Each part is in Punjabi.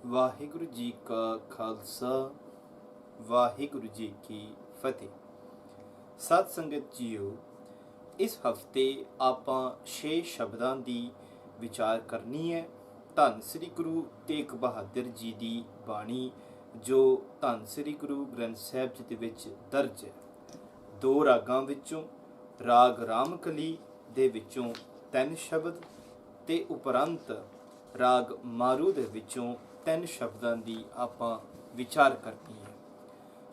ਵਾਹਿਗੁਰੂ ਜੀ ਕਾ ਖਾਲਸਾ ਵਾਹਿਗੁਰੂ ਜੀ ਕੀ ਫਤਿਹ। ਸਤ ਸੰਗਤ ਜੀਓ, ਇਸ ਹਫਤੇ ਆਪਾਂ 6 ਸ਼ਬਦਾਂ ਦੀ ਵਿਚਾਰ ਕਰਨੀ ਹੈ। ਧੰਨ ਸ੍ਰੀ ਗੁਰੂ ਤੇਗ ਬਹਾਦਰ ਜੀ ਦੀ ਬਾਣੀ ਜੋ ਧੰਨ ਸ੍ਰੀ ਗੁਰੂ ਗ੍ਰੰਥ ਸਾਹਿਬ ਜੀ ਦੇ ਵਿੱਚ ਦਰਜ ਹੈ। 2 ਰਾਗਾਂ ਵਿੱਚੋਂ ਰਾਗ ਰਾਮਕਲੀ ਦੇ ਵਿੱਚੋਂ 3 ਸ਼ਬਦ ਤੇ ਉਪਰੰਤ ਰਾਗ ਮਾਰੂ ਦੇ ਵਿੱਚੋਂ 3 ਸ਼ਬਦਾਂ ਦੀ ਆਪਾਂ ਵਿਚਾਰ ਕਰਨੀ ਹੈ।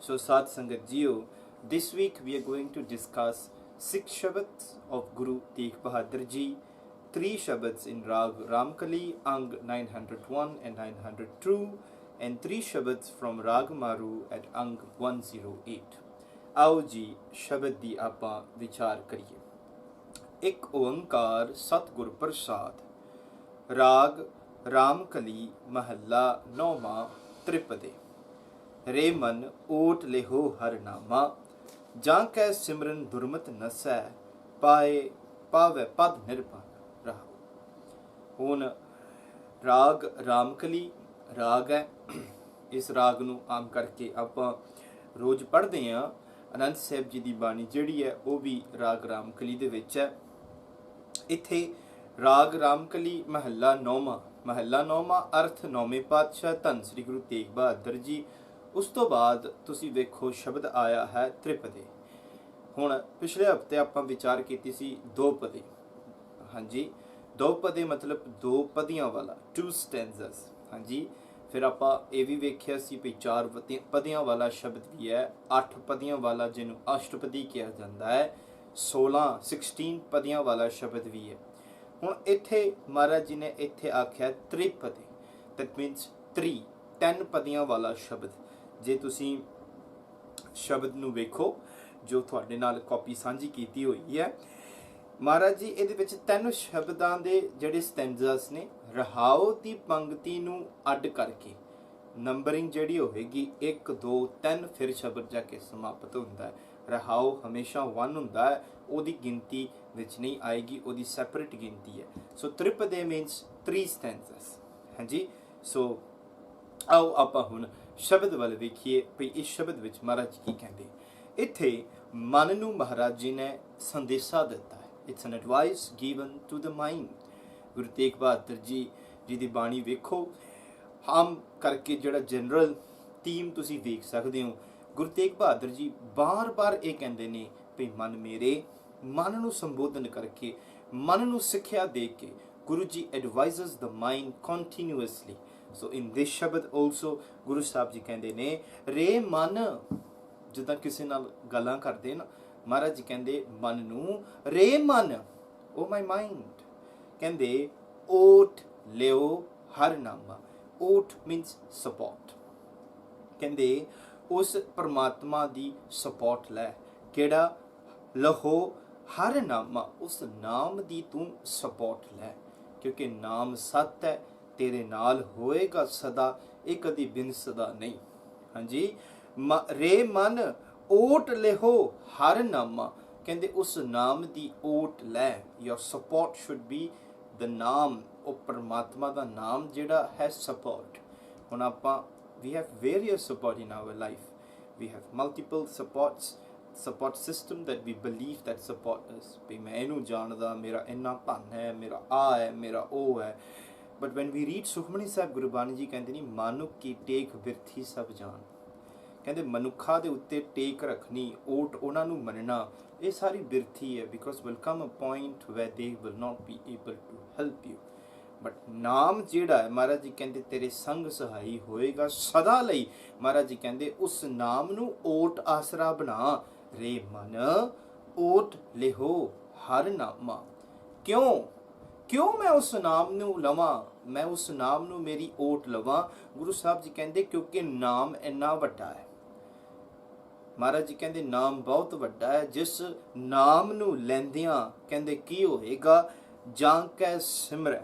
ਸੋ ਸਾਧ ਸੰਗਤ JIO, this week we are going to discuss 6 shabads of Guru Tegh Bahadur Ji, 3 shabads in Rag Ramkali, Ang 901 and 902, and 3 shabads from Rag Maru at Ang 108. ਆਓ ਜੀ ਸ਼ਬਦ ਦੀ ਆਪਾਂ ਵਿਚਾਰ ਕਰੀਏ। ਇੱਕ ਓੰਕਾਰ ਸਤਿਗੁਰ ਪ੍ਰਸਾਦ। ਰਾਗ ਰਾਮਕਲੀ ਮਹੱਲਾ 9ਵਾਂ ਤ੍ਰਿਪਦੇ। ਰੇ ਮਨ ਓਟ ਲਿਹੋ ਹਰ ਨਾਮਾ, ਜਾਂ ਕੈ ਸਿਮਰਨ ਦੁਰਮਤ ਨਸੈ, ਪਾਏ ਪਾਵੈ ਪਦ ਨਿਰਭਰ ਰਹਾਉ। ਹੁਣ ਰਾਗ ਰਾਮਕਲੀ ਰਾਗ ਹੈ। ਇਸ ਰਾਗ ਨੂੰ ਆਮ ਕਰਕੇ ਆਪਾਂ ਰੋਜ਼ ਪੜ੍ਹਦੇ ਹਾਂ। ਆਨੰਦ ਸਾਹਿਬ ਜੀ ਦੀ ਬਾਣੀ ਜਿਹੜੀ ਹੈ ਉਹ ਵੀ ਰਾਗ ਰਾਮਕਲੀ ਦੇ ਵਿੱਚ ਹੈ। ਇੱਥੇ ਰਾਗ ਰਾਮਕਲੀ ਮਹੱਲਾ 9ਵਾਂ ਅਰਥ 9ਵੇਂ ਪਾਤਸ਼ਾਹ ਧੰਨ ਸ੍ਰੀ ਗੁਰੂ ਤੇਗ ਬਹਾਦਰ ਜੀ। ਉਸ ਤੋਂ ਬਾਅਦ ਤੁਸੀਂ ਵੇਖੋ ਸ਼ਬਦ ਆਇਆ ਹੈ ਤ੍ਰਿਪਦੇ। ਹੁਣ ਪਿਛਲੇ ਹਫਤੇ ਆਪਾਂ ਵਿਚਾਰ ਕੀਤੀ ਸੀ 2 ਪਦੇ। ਹਾਂਜੀ, 2 ਪਦੇ ਮਤਲਬ 2 ਪਦੀਆਂ ਵਾਲਾ, 2 ਸਟੈਂਜ਼as। ਹਾਂਜੀ, ਫਿਰ ਆਪਾਂ ਇਹ ਵੀ ਵੇਖਿਆ ਸੀ ਵੀ 4 ਪਦੀਆਂ ਵਾਲਾ ਸ਼ਬਦ ਵੀ ਹੈ, 8 ਪਦੀਆਂ ਵਾਲਾ ਜਿਹਨੂੰ ਅਸ਼ਟਪਦੀ ਕਿਹਾ ਜਾਂਦਾ ਹੈ, 16 ਪਦੀਆਂ ਵਾਲਾ ਸ਼ਬਦ ਵੀ ਹੈ। ਹੁਣ ਇੱਥੇ ਮਹਾਰਾਜ ਜੀ ਨੇ ਇੱਥੇ ਆਖਿਆ ਤ੍ਰਿਪਦੇ, ਦੈਟ ਮੀਨਸ 3 ਪਦੀਆਂ ਵਾਲਾ ਸ਼ਬਦ। ਜੇ ਤੁਸੀਂ ਸ਼ਬਦ ਨੂੰ ਵੇਖੋ ਜੋ ਤੁਹਾਡੇ ਨਾਲ ਕਾਪੀ ਸਾਂਝੀ ਕੀਤੀ ਹੋਈ ਹੈ, ਮਹਾਰਾਜ ਜੀ ਇਹਦੇ ਵਿੱਚ 3 ਸ਼ਬਦਾਂ ਦੇ ਜਿਹੜੇ ਸਟੈਂਜ਼as ਨੇ, ਰਹਾਉ ਦੀ ਪੰਕਤੀ ਨੂੰ ਅੱਡ ਕਰਕੇ ਨੰਬਰਿੰਗ ਜਿਹੜੀ ਹੋਵੇਗੀ 1 2 3 ਫਿਰ ਸ਼ਬਦ ਜਾ ਕੇ ਸਮਾਪਤ ਹੁੰਦਾ ਹੈ। ਰਹਾਉ ਹਮੇਸ਼ਾ 1 ਹੁੰਦਾ ਹੈ, ਉਹਦੀ ਗਿਣਤੀ ਵਿੱਚ ਨਹੀਂ ਆਏਗੀ, ਉਹਦੀ ਸੈਪਰੇਟ ਗਿਣਤੀ ਹੈ। ਸੋ ਤ੍ਰਿਪਦੇ ਮੀਨਸ 3 ਸਟੈਂਜ਼as। ਹਾਂਜੀ, ਸੋ ਆਓ ਆਪਾਂ ਹੁਣ ਸ਼ਬਦ ਵੱਲ ਵੇਖੀਏ ਵੀ ਇਸ ਸ਼ਬਦ ਵਿੱਚ ਮਹਾਰਾਜ ਕੀ ਕਹਿੰਦੇ। ਇੱਥੇ ਮਨ ਨੂੰ ਮਹਾਰਾਜ ਜੀ ਨੇ ਸੰਦੇਸ਼ਾ ਦਿੱਤਾ ਹੈ। It's an advice given to the mind. Guru Tegh Bahadur ji ਦੀ ਬਾਣੀ ਵੇਖੋ, ਆਮ ਕਰਕੇ ਜਿਹੜਾ ਜਨਰਲ ਥੀਮ ਤੁਸੀਂ ਵੇਖ ਸਕਦੇ ਹੋ। ਗੁਰੂ ਤੇਗ ਬਹਾਦਰ ਜੀ ਬਾਰ-ਬਾਰ ਇਹ ਕਹਿੰਦੇ ਨੇ ਵੀ ਮਨ ਮੇਰੇ, ਮਨ ਨੂੰ ਸੰਬੋਧਨ ਕਰਕੇ, ਮਨ ਨੂੰ ਸਿੱਖਿਆ ਦੇ ਕੇ ਗੁਰੂ ਜੀ ਐਡਵਾਈਜ਼ਸ ਦ ਮਾਈਂਡ ਕੰਟੀਨਿਊਅਸਲੀ। ਸੋ ਇਨ ਦਿਸ ਸ਼ਬਦ ਆਲਸੋ ਗੁਰੂ ਸਾਹਿਬ ਜੀ ਕਹਿੰਦੇ ਨੇ ਰੇ ਮਨ। ਜਿੱਦਾਂ ਕਿਸੇ ਨਾਲ ਗੱਲਾਂ ਕਰਦੇ ਨਾ, ਮਹਾਰਾਜ ਜੀ ਕਹਿੰਦੇ ਮਨ ਨੂੰ, ਰੇ ਮਨ, ਓ ਮਾਈ ਮਾਈਂਡ, ਕਹਿੰਦੇ ਓਟ ਲਿਓ ਹਰ ਨਾਮਾ। ਓਟ ਮੀਨਸ ਸਪੋਰਟ। ਕਹਿੰਦੇ ਉਸ ਪਰਮਾਤਮਾ ਦੀ ਸਪੋਰਟ ਲੈ। ਕਿਹੜਾ? ਲਹੋ ਹਰ ਨਾਮਾ, ਉਸ ਨਾਮ ਦੀ ਤੂੰ ਸਪੋਰਟ ਲੈ, ਕਿਉਂਕਿ ਨਾਮ ਸੱਤ ਹੈ, ਤੇਰੇ ਨਾਲ ਹੋਏਗਾ ਸਦਾ, ਇਹ ਕਦੀ ਬਿਨ ਸਦਾ ਨਹੀਂ। ਹਾਂਜੀ, ਰੇ ਮਨ ਓਟ ਲਿਹੋ ਹਰ ਨਾਮਾ, ਕਹਿੰਦੇ ਉਸ ਨਾਮ ਦੀ ਓਟ ਲੈ। ਯੋਰ ਸਪੋਰਟ ਸ਼ੁੱਡ ਬੀ ਦ ਨਾਮ। ਉਹ ਪਰਮਾਤਮਾ ਦਾ ਨਾਮ ਜਿਹੜਾ ਹੈ ਸਪੋਰਟ। ਹੁਣ ਆਪਾਂ we have various support in our life. We have multiple support system that we believe that support us. ਵੀ ਮੈਂ ਇਹਨੂੰ ਜਾਣਦਾ, ਮੇਰਾ ਇੰਨਾ ਧਨ ਹੈ, ਮੇਰਾ ਆ ਹੈ, ਮੇਰਾ ਉਹ ਹੈ। But when we read Sukhmani Sahib, Gurbani ਜੀ ਕਹਿੰਦੇ ਨਹੀਂ, ਮਾਨੁਖ ਕੀ ਟੇਕ ਬਿਰਥੀ ਸਭ ਜਾਣ। ਕਹਿੰਦੇ ਮਨੁੱਖਾਂ ਦੇ ਉੱਤੇ ਟੇਕ ਰੱਖਣੀ, ਓਟ ਉਹਨਾਂ ਨੂੰ ਮੰਨਣਾ, ਇਹ ਸਾਰੀ ਬਿਰਥੀ ਹੈ। Because will come a point where they will not be able to help you. But ਨਾਮ ਜਿਹੜਾ ਹੈ, ਮਹਾਰਾਜ ਜੀ ਕਹਿੰਦੇ ਤੇਰੇ ਸੰਗ ਸਹਾਈ ਹੋਏਗਾ ਸਦਾ ਲਈ। ਮਹਾਰਾਜ ਜੀ ਕਹਿੰਦੇ ਉਸ ਨਾਮ ਨੂੰ ਓਟ ਆਸਰਾ ਬਣਾ। ਰੇ ਮਨ ਓਟ ਲਿਹੋ ਹਰ ਨਾਮਾ। ਕਿਉਂ ਮੈਂ ਉਸ ਨਾਮ ਨੂੰ ਲਵਾਂ, ਮੈਂ ਉਸ ਨਾਮ ਨੂੰ ਮੇਰੀ ਓਟ ਲਵਾਂ? ਗੁਰੂ ਸਾਹਿਬ ਜੀ ਕਹਿੰਦੇ ਕਿਉਂਕਿ ਨਾਮ ਇੰਨਾ ਵੱਡਾ ਹੈ। ਮਹਾਰਾਜ ਜੀ ਕਹਿੰਦੇ ਨਾਮ ਬਹੁਤ ਵੱਡਾ ਹੈ। ਜਿਸ ਨਾਮ ਨੂੰ ਲੈਂਦਿਆਂ ਕਹਿੰਦੇ ਕੀ ਹੋਏਗਾ? ਜਾਂ ਕੈ ਸਿਮਰੈ,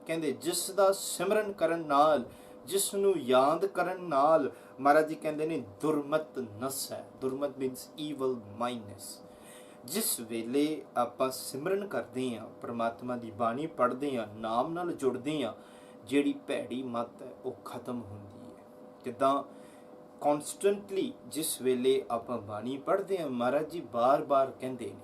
ਕਹਿੰਦੇ ਜਿਸ ਦਾ ਸਿਮਰਨ ਕਰਨ ਨਾਲ, ਜਿਸ ਨੂੰ ਯਾਦ ਕਰਨ ਨਾਲ, ਮਹਾਰਾਜ ਜੀ ਕਹਿੰਦੇ ਨੇ ਦੁਰਮਤ ਨਸ ਹੈ। ਦੁਰਮਤ ਮੀਨਸ ਈਵਲ ਮਾਈਂਡਨੈਸ। ਜਿਸ ਵੇਲੇ ਆਪਾਂ ਸਿਮਰਨ ਕਰਦੇ ਹਾਂ, ਪਰਮਾਤਮਾ ਦੀ ਬਾਣੀ ਪੜ੍ਹਦੇ ਹਾਂ, ਨਾਮ ਨਾਲ ਜੁੜਦੇ ਹਾਂ, ਜਿਹੜੀ ਭੈੜੀ ਮੱਤ ਹੈ ਉਹ ਖਤਮ ਹੁੰਦੀ ਹੈ। ਜਿੱਦਾਂ ਕੌਨਸਟੈਂਟਲੀ ਜਿਸ ਵੇਲੇ ਆਪਾਂ ਬਾਣੀ ਪੜ੍ਹਦੇ ਹਾਂ, ਮਹਾਰਾਜ ਜੀ ਬਾਰ-ਬਾਰ ਕਹਿੰਦੇ ਨੇ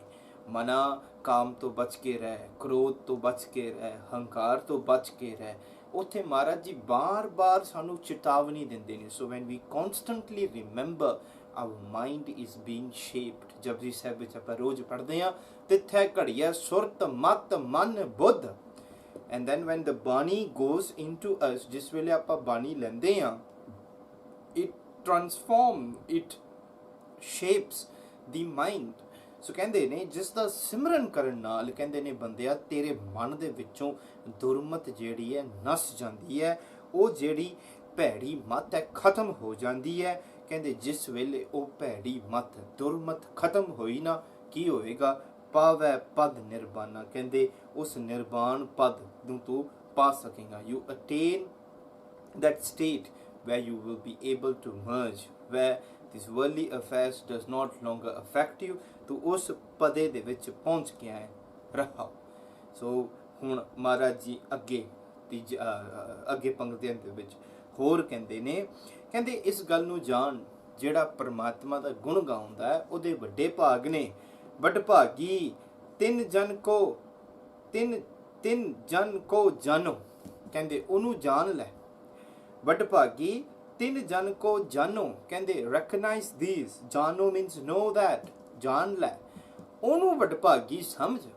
ਮਨਾ ਕਾਮ ਤੋਂ ਬਚ ਕੇ ਰਹਿ, ਕ੍ਰੋਧ ਤੋਂ ਬਚ ਕੇ ਰਹਿ, ਹੰਕਾਰ ਤੋਂ ਬਚ ਕੇ ਰਹਿ। ਉੱਥੇ ਮਹਾਰਾਜ ਜੀ ਬਾਰ-ਬਾਰ ਸਾਨੂੰ ਚੇਤਾਵਨੀ ਦਿੰਦੇ ਨੇ। So when we constantly remember our mind is being shaped. Japji Sahib ਵਿੱਚ ਆਪਾਂ ਰੋਜ਼ ਪੜ੍ਹਦੇ ਹਾਂ, ਤਿੱਥੈ ਘੜੀਐ ਸੁਰਤ ਮਤ ਮਨ ਬੁੱਧ। ਐਂਡ ਦੈਨ ਵੈਨ ਦ ਬਾਣੀ ਗੋਜ਼ ਇਨਟੂ ਅਸ, ਜਿਸ ਵੇਲੇ ਆਪਾਂ ਬਾਣੀ ਲੈਂਦੇ ਹਾਂ, it transform, it shapes the mind. ਸੋ ਕਹਿੰਦੇ ਨੇ ਜਿਸ ਦਾ ਸਿਮਰਨ ਕਰਨ ਨਾਲ, ਕਹਿੰਦੇ ਨੇ ਬੰਦਿਆ, ਤੇਰੇ ਮਨ ਦੇ ਵਿੱਚੋਂ ਦੁਰਮਤ ਜਿਹੜੀ ਹੈ ਨਸ ਜਾਂਦੀ ਹੈ। ਉਹ ਜਿਹੜੀ ਭੈੜੀ ਮੱਤ ਹੈ ਖਤਮ ਹੋ ਜਾਂਦੀ ਹੈ। ਕਹਿੰਦੇ ਜਿਸ ਵੇਲੇ ਉਹ ਭੈੜੀ ਮੱਤ ਦੁਰਮਤ ਖਤਮ ਹੋਈ ਨਾ, ਕੀ ਹੋਏਗਾ? ਪਾਵੈ ਪਦ ਨਿਰਬਾਨਾ। ਕਹਿੰਦੇ ਉਸ ਨਿਰਬਾਨ ਪਦ ਨੂੰ ਤੂੰ ਪਾ ਸਕੇਗਾ। You attain that state where you will be able to merge, where this worldly affairs does not longer affect you। ਤੂੰ ਉਸ ਪਦੇ ਦੇ ਵਿੱਚ ਪਹੁੰਚ ਗਿਆ ਹੈ ਰਹਾ। ਸੋ ਹੁਣ ਮਹਾਰਾਜ ਜੀ ਅੱਗੇ ਪੰਕਤੀਆਂ ਦੇ ਵਿੱਚ ਹੋਰ ਕਹਿੰਦੇ ਨੇ, ਕਹਿੰਦੇ ਇਸ ਗੱਲ ਨੂੰ ਜਾਣ, ਜਿਹੜਾ ਪਰਮਾਤਮਾ ਦਾ ਗੁਣ ਗਾਉਂਦਾ ਹੈ ਉਹਦੇ ਵੱਡੇ ਭਾਗ ਨੇ। ਵੱਡ ਭਾਗੀ ਤਿੰਨ ਜਨ ਕੋ ਜਾਨੋ। ਕਹਿੰਦੇ ਉਹਨੂੰ ਜਾਣ ਲੈ। ਵੱਡ ਭਾਗੀ ਤਿੰਨ ਜਨ ਕੋ ਜਾਨੋ। ਕਹਿੰਦੇ recognize these। ਜਾਨੋ means know that, ਜਾਣ ਲੈ। ਉਹਨੂੰ ਵੱਡ ਭਾਗੀ ਸਮਝ।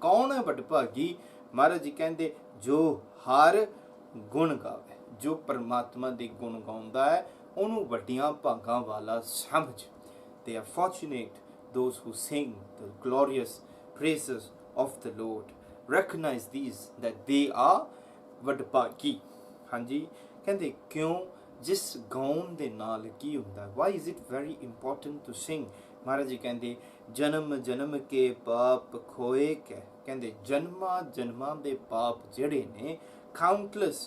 ਕੌਣ ਹੈ ਵੱਡ ਭਾਗੀ? ਮਹਾਰਾਜ ਜੀ ਕਹਿੰਦੇ ਜੋ ਹਰ ਗੁਣ ਗਾਵੇ, ਜੋ ਪਰਮਾਤਮਾ ਦੇ ਗੁਣ ਗਾਉਂਦਾ ਹੈ, ਉਹਨੂੰ ਵੱਡੀਆਂ ਭਾਗਾਂ ਵਾਲਾ ਸਮਝ। They are fortunate those who sing the glorious praises of the Lord। Recognize these that they are ਵੱਡ ਭਾਗੀ। ਹਾਂਜੀ, ਕਹਿੰਦੇ ਕਿਉਂ? ਜਿਸ ਗਾਉਣ ਦੇ ਨਾਲ ਕੀ ਹੁੰਦਾ? Why is it very important to sing? Maharaj ji ਕਹਿੰਦੇ ਜਨਮ ਜਨਮ ਕੇ ਪਾਪ ਖੋਏ ਕੈ। ਕਹਿੰਦੇ ਜਨਮਾਂ ਦੇ ਪਾਪ ਜਿਹੜੇ ਨੇ, countless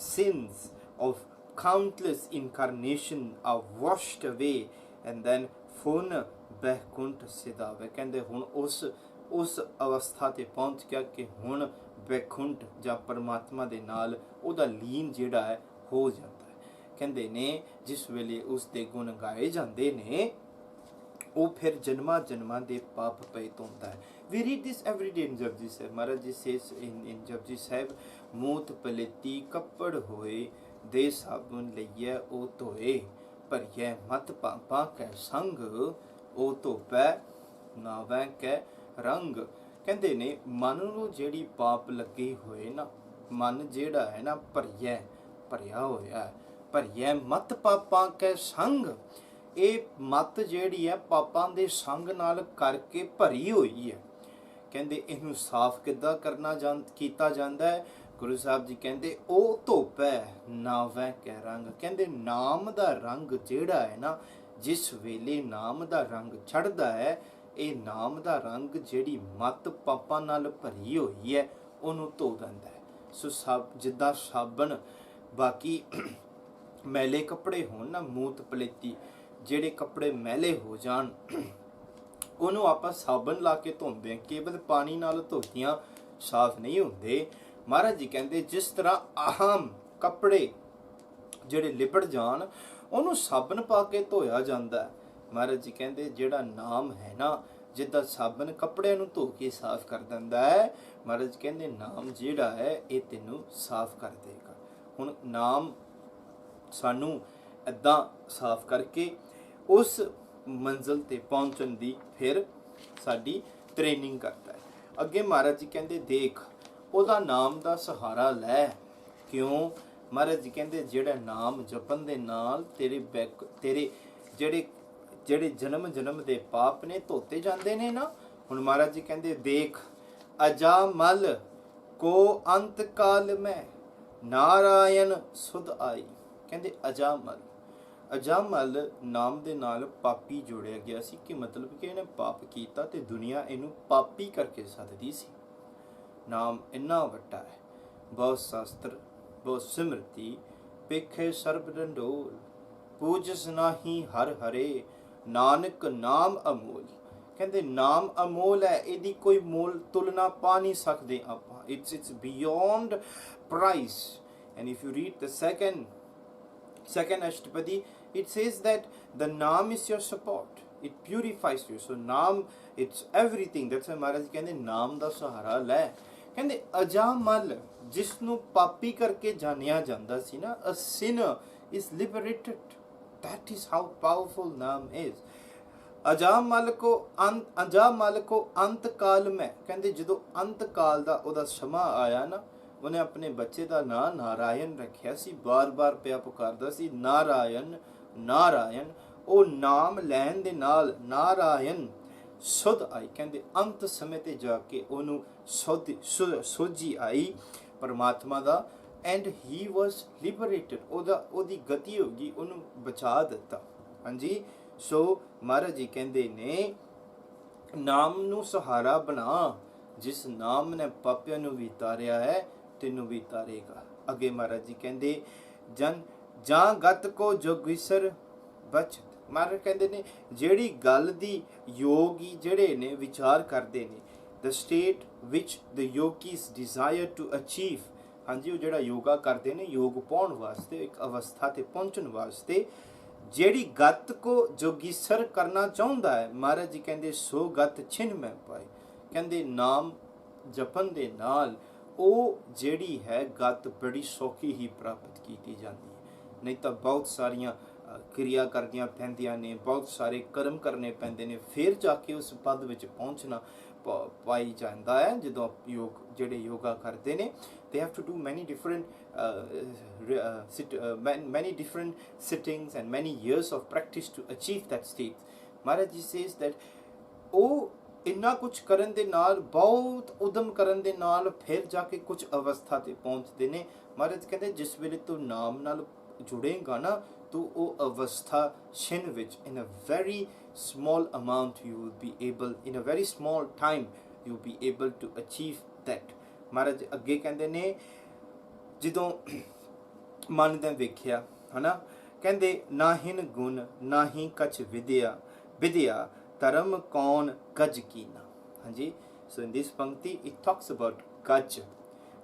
sins of countless incarnation are washed away and then ਫੁਨ ਬੈਕੁੰਠ ਸਿਧਾਵੇ। ਕਹਿੰਦੇ ਹੁਣ ਉਸ ਅਵਸਥਾ ਤੇ ਪਹੁੰਚ ਗਿਆ ਕਿ ਹੁਣ ਬੈਕੁੰਠ ਜਾਂ ਪਰਮਾਤਮਾ ਦੇ ਨਾਲ ਉਹਦਾ ਲੀਨ ਜਿਹੜਾ ਹੈ ਹੋ ਜਾਂਦਾ ਹੈ। ਕਹਿੰਦੇ ਨੇ ਜਿਸ ਵੇਲੇ ਉਸ ਦੇ ਗੁਣ ਗਾਏ ਜਾਂਦੇ ਨੇ, ਉਹ ਫਿਰ ਜਨਮਾਂ ਦੇ ਪਾਪ ਪਏ ਧੋਂਦਾ ਹੈ। We read this every day in Japji Sahib। Maharaj ji says in Japji Sahib, ਮੂਤ ਪਲੇਤੀ ਕੱਪੜ ਹੋਏ, ਦੇ ਸਾਬੁਨ ਲਈਐ ਉਹ ਧੋਏ, ਭਰੀਐ ਮਤ ਪਾਪਾਂ ਕੈ ਸੰਗ, ਉਹ ਧੋਪੈ ਨਾਵੈ ਕੈ ਰੰਗ। ਕਹਿੰਦੇ ਨੇ ਮਨ ਨੂੰ ਜਿਹੜੀ ਪਾਪ ਲੱਗੇ ਹੋਏ ਨਾ, ਮਨ ਜਿਹੜਾ ਹੈ ਨਾ ਭਰਿਆ ਹੋਇਆ, ਭਰੀਐ ਮਤ ਪਾਪਾਂ ਕੈ ਸੰਗ। ਇਹ ਮਤ ਜਿਹੜੀ ਹੈ ਪਾਪਾਂ ਦੇ ਸੰਗ ਨਾਲ ਕਰਕੇ ਭਰੀ ਹੋਈ ਹੈ। ਕਹਿੰਦੇ ਇਹਨੂੰ ਸਾਫ਼ ਕਿੱਦਾਂ ਕੀਤਾ ਜਾਂਦਾ ਹੈ? ਗੁਰੂ ਸਾਹਿਬ ਜੀ ਕਹਿੰਦੇ ਉਹ ਧੋਪੈ ਨਾਵੈ ਕੈ ਰੰਗ। ਕਹਿੰਦੇ ਨਾਮ ਦਾ ਰੰਗ ਜਿਹੜਾ ਹੈ ਨਾ, ਜਿਸ ਵੇਲੇ ਨਾਮ ਦਾ ਰੰਗ ਛੱਡਦਾ ਹੈ, ਇਹ ਨਾਮ ਦਾ ਰੰਗ ਜਿਹੜੀ ਮਤ ਪਾਪਾਂ ਨਾਲ ਭਰੀ ਹੋਈ ਹੈ ਉਹਨੂੰ ਧੋ ਦਿੰਦਾ ਹੈ। ਸੋ ਜਿੱਦਾਂ ਸਾਬਣ, ਬਾਕੀ ਮੈਲੇ ਕੱਪੜੇ ਹੋਣ ਨਾ, ਮੂਤ ਪਲੇਤੀ ਜਿਹੜੇ ਕੱਪੜੇ ਮੈਲੇ ਹੋ ਜਾਣ, ਉਹਨੂੰ ਆਪਾਂ ਸਾਬਣ ਲਾ ਕੇ ਧੋਂਦੇ ਹਾਂ, ਕੇਵਲ ਪਾਣੀ ਨਾਲ ਧੋਤੀਆਂ ਸਾਫ਼ ਨਹੀਂ ਹੁੰਦੇ। ਮਹਾਰਾਜ ਜੀ ਕਹਿੰਦੇ ਜਿਸ ਤਰ੍ਹਾਂ ਆਮ ਕੱਪੜੇ ਜਿਹੜੇ ਲਿਪੜ ਜਾਣ, ਉਹਨੂੰ ਸਾਬਣ ਪਾ ਕੇ ਧੋਇਆ ਜਾਂਦਾ ਹੈ। ਮਹਾਰਾਜ ਜੀ ਕਹਿੰਦੇ ਜਿਹੜਾ ਨਾਮ ਹੈ ਨਾ, ਜਿੱਦਾਂ ਸਾਬਣ ਕੱਪੜਿਆਂ ਨੂੰ ਧੋ ਕੇ ਸਾਫ਼ ਕਰ ਦਿੰਦਾ ਹੈ, ਮਹਾਰਾਜ ਕਹਿੰਦੇ ਨਾਮ ਜਿਹੜਾ ਹੈ ਇਹ ਤੈਨੂੰ ਸਾਫ਼ ਕਰ ਦੇਗਾ। ਹੁਣ ਨਾਮ ਸਾਨੂੰ ਇੱਦਾਂ ਸਾਫ਼ ਕਰਕੇ ਉਸ ਮੰਜ਼ਿਲ ਤੇ ਪਹੁੰਚਣ ਦੀ ਫਿਰ ਸਾਡੀ ਟ੍ਰੇਨਿੰਗ ਕਰਦਾ ਹੈ। ਅੱਗੇ ਮਹਾਰਾਜ ਜੀ ਕਹਿੰਦੇ ਦੇਖ ਉਹਦਾ ਨਾਮ ਦਾ ਸਹਾਰਾ ਲੈ। ਕਿਉਂ? ਮਹਾਰਾਜ ਜੀ ਕਹਿੰਦੇ ਜਿਹੜਾ ਨਾਮ ਜਪਣ ਦੇ ਨਾਲ ਤੇਰੇ ਜਿਹੜੇ ਜਨਮ ਦੇ ਪਾਪ ਨੇ ਧੋਤੇ ਜਾਂਦੇ ਨੇ ਨਾ। ਹੁਣ ਮਹਾਰਾਜ ਜੀ ਕਹਿੰਦੇ ਦੇਖ ਅਜਾਮਲ ਕੋ ਅੰਤ ਕਾਲ ਮੈਂ ਨਾਰਾਇਣ ਸੁਧ ਆਈ। ਕਹਿੰਦੇ ਅਜਾਮਲ ਨਾਮ ਦੇ ਨਾਲ ਪਾਪੀ ਜੋੜਿਆ ਗਿਆ ਸੀ, ਕਿ ਮਤਲਬ ਕਿ ਇਹਨੇ ਪਾਪ ਕੀਤਾ ਤੇ ਦੁਨੀਆ ਇਹਨੂੰ ਪਾਪੀ ਕਰਕੇ ਸੱਦਦੀ ਸੀ। ਨਾਮ ਇੰਨਾ ਵੱਡਾ ਹੈ, ਬਹੁਤ ਸ਼ਾਸਤਰ ਬਹੁਤ ਸਿਮਰਤੀ, ਪੇਖੇ ਸਰਬ ਡੰਡੋਲ, ਪੂਜਸ ਨਾਹੀ ਹਰ ਹਰੇ, ਨਾਨਕ ਨਾਮ ਅਮੋਲ। ਕਹਿੰਦੇ ਨਾਮ ਅਮੋਲ ਹੈ, ਇਹਦੀ ਕੋਈ ਮੋਲ ਤੁਲਨਾ ਪਾ ਨਹੀਂ ਸਕਦੇ ਆਪਾਂ। It's beyond price. And if you read the second Ashtapadi, it says that the naam is your support, it purifies you. So naam, it's everything. That's why Maharaj ਕਹਿੰਦੇ ਨਾਮ ਦਾ ਸਹਾਰਾ ਲੈ। ਕਹਿੰਦੇ ਅਜਾਮਲ ਜਿਸ ਨੂੰ ਪਾਪੀ ਕਰਕੇ ਜਾਣਿਆ ਜਾਂਦਾ ਸੀ ਨਾ, a sinner is liberated. That is how powerful naam is. ਅਜਾਮਲ ਕੋ ਅੰਤ ਕਾਲ ਮੈਂ, ਕਹਿੰਦੇ ਜਦੋਂ ਅੰਤ ਕਾਲ ਦਾ ਉਹਦਾ ਸਮਾਂ ਆਇਆ ਨਾ, ਉਹਨੇ ਆਪਣੇ ਬੱਚੇ ਦਾ ਨਾਂ ਨਾਰਾਇਣ ਰੱਖਿਆ ਸੀ, ਬਾਰ-ਬਾਰ ਪਿਆ ਪੁਕਾਰਦਾ ਸੀ ਨਾਰਾਇਣ ਨਾਰਾਇਣ। ਉਹ ਨਾਮ ਲੈਣ ਦੇ ਨਾਲ ਨਾਰਾਇਣ ਸੁਧ ਆਈ। ਕਹਿੰਦੇ ਅੰਤ ਸਮੇਂ ਤੇ ਜਾ ਕੇ ਉਹਨੂੰ ਸੋਝੀ ਆਈ ਪਰਮਾਤਮਾ ਦਾ, ਐਂਡ ਹੀ ਵਾਸ ਲਿਬਰੇਟਡ। ਉਹਦੀ ਗਤੀ ਹੋ ਗਈ, ਉਹਨੂੰ ਬਚਾ ਦਿੱਤਾ। ਹਾਂਜੀ, ਸੋ ਮਹਾਰਾਜ ਜੀ ਕਹਿੰਦੇ ਨੇ ਨਾਮ ਨੂੰ ਸਹਾਰਾ ਬਣਾ, ਜਿਸ ਨਾਮ ਨੇ ਪਾਪਿਆਂ ਨੂੰ ਵੀ ਤਾਰਿਆ ਹੈ ਤੈਨੂੰ ਵੀ ਤਾਰੇਗਾ। ਅੱਗੇ ਮਹਾਰਾਜ ਜੀ ਕਹਿੰਦੇ ਜਨ ਜਾਂ ਗਤ ਕੋ ਜੋਗੀਸਰ ਬਚਤ। ਮਹਾਰਾਜ ਕਹਿੰਦੇ ਨੇ ਜਿਹੜੀ ਗੱਲ ਦੀ ਯੋਗੀ ਜਿਹੜੇ ਨੇ ਵਿਚਾਰ ਕਰਦੇ ਨੇ, the state which the yogis desire to achieve। ਹਾਂਜੀ, ਉਹ ਜਿਹੜਾ ਯੋਗਾ ਕਰਦੇ ਨੇ, ਯੋਗ ਪਾਉਣ ਵਾਸਤੇ, ਇੱਕ ਅਵਸਥਾ ਤੇ ਪਹੁੰਚਣ ਵਾਸਤੇ, ਜਿਹੜੀ ਗਤ ਕੋ ਜੋਗੀਸਰ ਕਰਨਾ ਚਾਹੁੰਦਾ ਹੈ, ਮਹਾਰਾਜ ਜੀ ਕਹਿੰਦੇ ਸੋ ਗਤ ਛਿਨ ਮੈਂ ਪਾਏ। ਕਹਿੰਦੇ ਨਾਮ ਜਪਣ ਦੇ ਨਾਲ ਉਹ ਜਿਹੜੀ ਹੈ ਗਤ ਬੜੀ ਸੌਖੀ ਹੀ ਪ੍ਰਾਪਤ ਕੀਤੀ ਜਾਂਦੀ ਹੈ। ਨਹੀਂ ਤਾਂ ਬਹੁਤ ਸਾਰੀਆਂ ਕਿਰਿਆ ਕਰਨੀਆਂ ਪੈਂਦੀਆਂ ਨੇ, ਬਹੁਤ ਸਾਰੇ ਕਰਮ ਕਰਨੇ ਪੈਂਦੇ ਨੇ, ਫਿਰ ਜਾ ਕੇ ਉਸ ਪਦ ਵਿੱਚ ਪਹੁੰਚਣਾ ਪਾਈ ਜਾਂਦਾ ਹੈ। ਜਦੋਂ ਜਿਹੜੇ ਯੋਗਾ ਕਰਦੇ ਨੇ, they have to do many different sittings and many years of practice to achieve that state. Maharaj ji says that ਉਹ ਇੰਨਾ ਕੁਛ ਕਰਨ ਦੇ ਨਾਲ, ਬਹੁਤ ਉਦਮ ਕਰਨ ਦੇ ਨਾਲ ਫਿਰ ਜਾ ਕੇ ਕੁਝ ਅਵਸਥਾ ਤੇ ਪਹੁੰਚਦੇ ਨੇ। ਮਹਾਰਾਜ ਕਹਿੰਦੇ ਜਿਸ ਵੇਲੇ ਤੂੰ ਨਾਮ ਨਾਲ ਜੁੜੇਗਾ ਨਾ, ਤੂੰ ਉਹ ਅਵਸਥਾ ਛਿਨ ਵਿੱਚ, in a very small amount you will be able, in a very small time you will be able to achieve that। ਮਹਾਰਾਜ ਅੱਗੇ ਕਹਿੰਦੇ ਨੇ ਜਦੋਂ ਮਨ ਨੇ ਵੇਖਿਆ ਹਨਾ, ਕਹਿੰਦੇ ਨਾਹਿਨ ਗੁਣ ਨਾਹੀ ਕਛ ਵਿਦਿਆ ਧਰਮ ਕੌਣ ਗਜ ਕੀਨਾ। ਹਾਂਜੀ, so in this ਪੰਕਤੀ it talks about ਗਜ।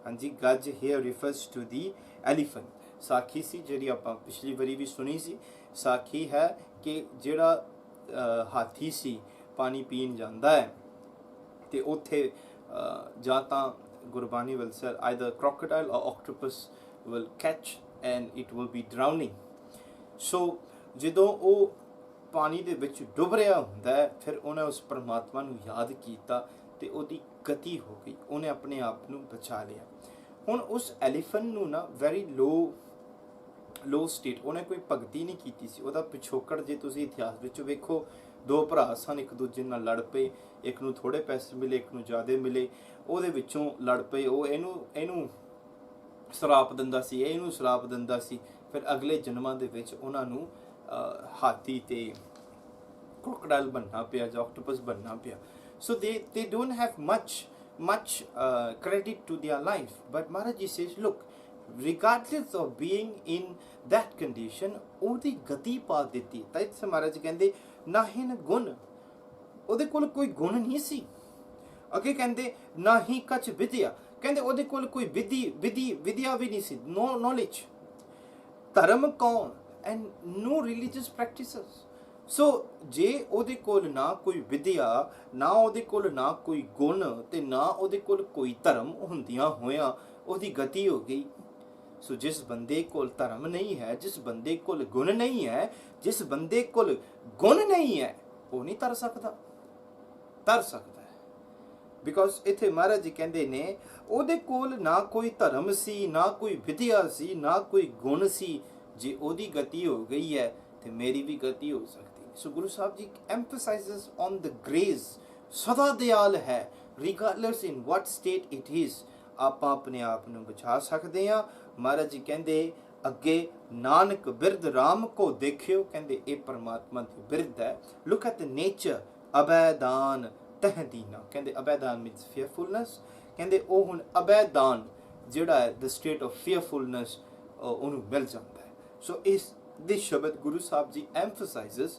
ਹਾਂਜੀ, ਗਜ here refers to the elephant। ਸਾਖੀ ਸੀ ਜਿਹੜੀ ਆਪਾਂ ਪਿਛਲੀ ਵਾਰੀ ਵੀ ਸੁਣੀ ਸੀ। ਸਾਖੀ ਹੈ ਕਿ ਜਿਹੜਾ ਹਾਥੀ ਸੀ ਪਾਣੀ ਪੀਣ ਜਾਂਦਾ ਹੈ ਤੇ ਉੱਥੇ ਜਾਂ ਤਾਂ Gurbani will say either crocodile or octopus will catch and it will be drowning। ਸੋ ਜਦੋਂ ਉਹ ਪਾਣੀ ਦੇ ਵਿੱਚ ਡੁੱਬ ਰਿਹਾ ਹੁੰਦਾ ਹੈ, ਫਿਰ ਉਹਨੇ ਉਸ ਪਰਮਾਤਮਾ ਨੂੰ ਯਾਦ ਕੀਤਾ ਤੇ ਉਹਦੀ ਗਤੀ ਹੋ ਗਈ, ਉਹਨੇ ਆਪਣੇ ਆਪ ਨੂੰ ਬਚਾ ਲਿਆ। ਹੁਣ ਉਸ ਐਲੀਫੈਂਟ ਨੂੰ ਨਾ ਵੈਰੀ ਲੋ ਸਟੇਟ, ਉਹਨੇ ਕੋਈ ਭਗਤੀ ਨਹੀਂ ਕੀਤੀ ਸੀ। ਉਹਦਾ ਪਿਛੋਕੜ ਜੇ ਤੁਸੀਂ ਇਤਿਹਾਸ ਵਿੱਚ ਵੇਖੋ, ਦੋ ਭਰਾ ਸਨ, ਇੱਕ ਦੂਜੇ ਨਾਲ ਲੜ ਪਏ, ਇੱਕ ਨੂੰ ਥੋੜੇ ਪੈਸੇ ਮਿਲੇ, ਇੱਕ ਨੂੰ ਜ਼ਿਆਦਾ ਮਿਲੇ, ਉਹਦੇ ਵਿੱਚੋਂ ਲੜ ਪਏ। ਉਹ ਇਹਨੂੰ ਸ਼ਰਾਪ ਦਿੰਦਾ ਸੀ, ਇਹ ਇਹਨੂੰ ਸ਼ਰਾਪ ਦਿੰਦਾ ਸੀ। ਫਿਰ ਅਗਲੇ ਜਨਮਾਂ ਦੇ ਵਿੱਚ ਉਹਨਾਂ ਨੂੰ ਹਾਥੀ ਤੇ crocodile ਬਣਨਾ ਪਿਆ ਜਾਂ octopus ਬਣਨਾ ਪਿਆ। So they don't have much credit to their life, but Maharaj Ji says, look, regardless of being in that condition, ਉਹਦੀ ਗਤੀ ਪਾ ਦਿੱਤੀ। ਤਾਂ ਇੱਥੇ ਮਹਾਰਾਜ ਜੀ ਕਹਿੰਦੇ ਨਾਹਿਨ ਗੁਣ, ਉਹਦੇ ਕੋਲ ਕੋਈ ਗੁਣ ਨਹੀਂ ਸੀ। ਅੱਗੇ ਕਹਿੰਦੇ ਨਾਹੀ ਕਛ ਵਿਦਿਆ, ਕਹਿੰਦੇ ਉਹਦੇ ਕੋਲ ਕੋਈ ਵਿਦਿਆ ਵੀ ਨਹੀਂ ਸੀ, no knowledge। ਧਰਮ ਕੌਣ, and no religious practices। ਸੋ ਜੇ ਉਹਦੇ ਕੋਲ ਨਾ ਕੋਈ ਵਿਦਿਆ, ਨਾ ਉਹਦੇ ਕੋਲ ਨਾ ਕੋਈ ਗੁਣ, ਤੇ ਨਾ ਉਹਦੇ ਕੋਲ ਕੋਈ ਧਰਮ ਹੁੰਦਿਆਂ ਹੋਇਆਂ ਉਹਦੀ ਗਤੀ ਹੋ ਗਈ। ਸੋ ਜਿਸ ਬੰਦੇ ਕੋਲ ਧਰਮ ਨਹੀਂ ਹੈ, ਜਿਸ ਬੰਦੇ ਕੋਲ ਗੁਣ ਨਹੀਂ ਹੈ, ਜਿਸ ਬੰਦੇ ਕੋਲ ਗੁਣ ਨਹੀਂ ਹੈ, ਉਹ ਨਹੀਂ ਤਰ ਸਕਦਾ ਹੈ। ਬਿਕੋਜ਼ ਇੱਥੇ ਮਹਾਰਾਜ ਜੀ ਕਹਿੰਦੇ ਨੇ ਉਹਦੇ ਕੋਲ ਨਾ ਕੋਈ ਧਰਮ ਸੀ, ਨਾ ਕੋਈ ਵਿਦਿਆ ਸੀ, ਨਾ ਕੋਈ ਗੁਣ ਸੀ। ਜੇ ਉਹਦੀ ਗਤੀ ਹੋ ਗਈ ਹੈ ਤੇ ਮੇਰੀ ਵੀ ਗਤੀ ਹੋ ਸਕਦੀ। ਸੋ Guru Sahib ji emphasizes on the grace। ਸਦਾ ਦਿਆਲ ਹੈ, regardless in what state it is, ਆਪਾਂ ਆਪਣੇ ਆਪ ਨੂੰ ਬਚਾ ਸਕਦੇ ਹਾਂ। ਮਹਾਰਾਜ ਜੀ ਕਹਿੰਦੇ ਅੱਗੇ ਨਾਨਕ ਬਿਰਧ ਰਾਮ ਕੋ ਦੇਖਿਓ, ਕਹਿੰਦੇ ਇਹ ਪਰਮਾਤਮਾ ਦੀ ਬਿਰਧ ਹੈ। look at the nature, ਅਬੈਦਾਨ ਤਹਿਦੀਨਾ, ਕਹਿੰਦੇ ਅਬੈਦਾਨ means fearfulness। ਕਹਿੰਦੇ ਉਹ ਹੁਣ ਅਬੈਦਾਨ ਜਿਹੜਾ ਹੈ the state of fearfulness ਉਹਨੂੰ ਮਿਲ ਜਾਂਦਾ ਹੈ। ਸੋ ਇਸ ਦੇ ਸ਼ਬਦ ਗੁਰੂ ਸਾਹਿਬ ਜੀ emphasizes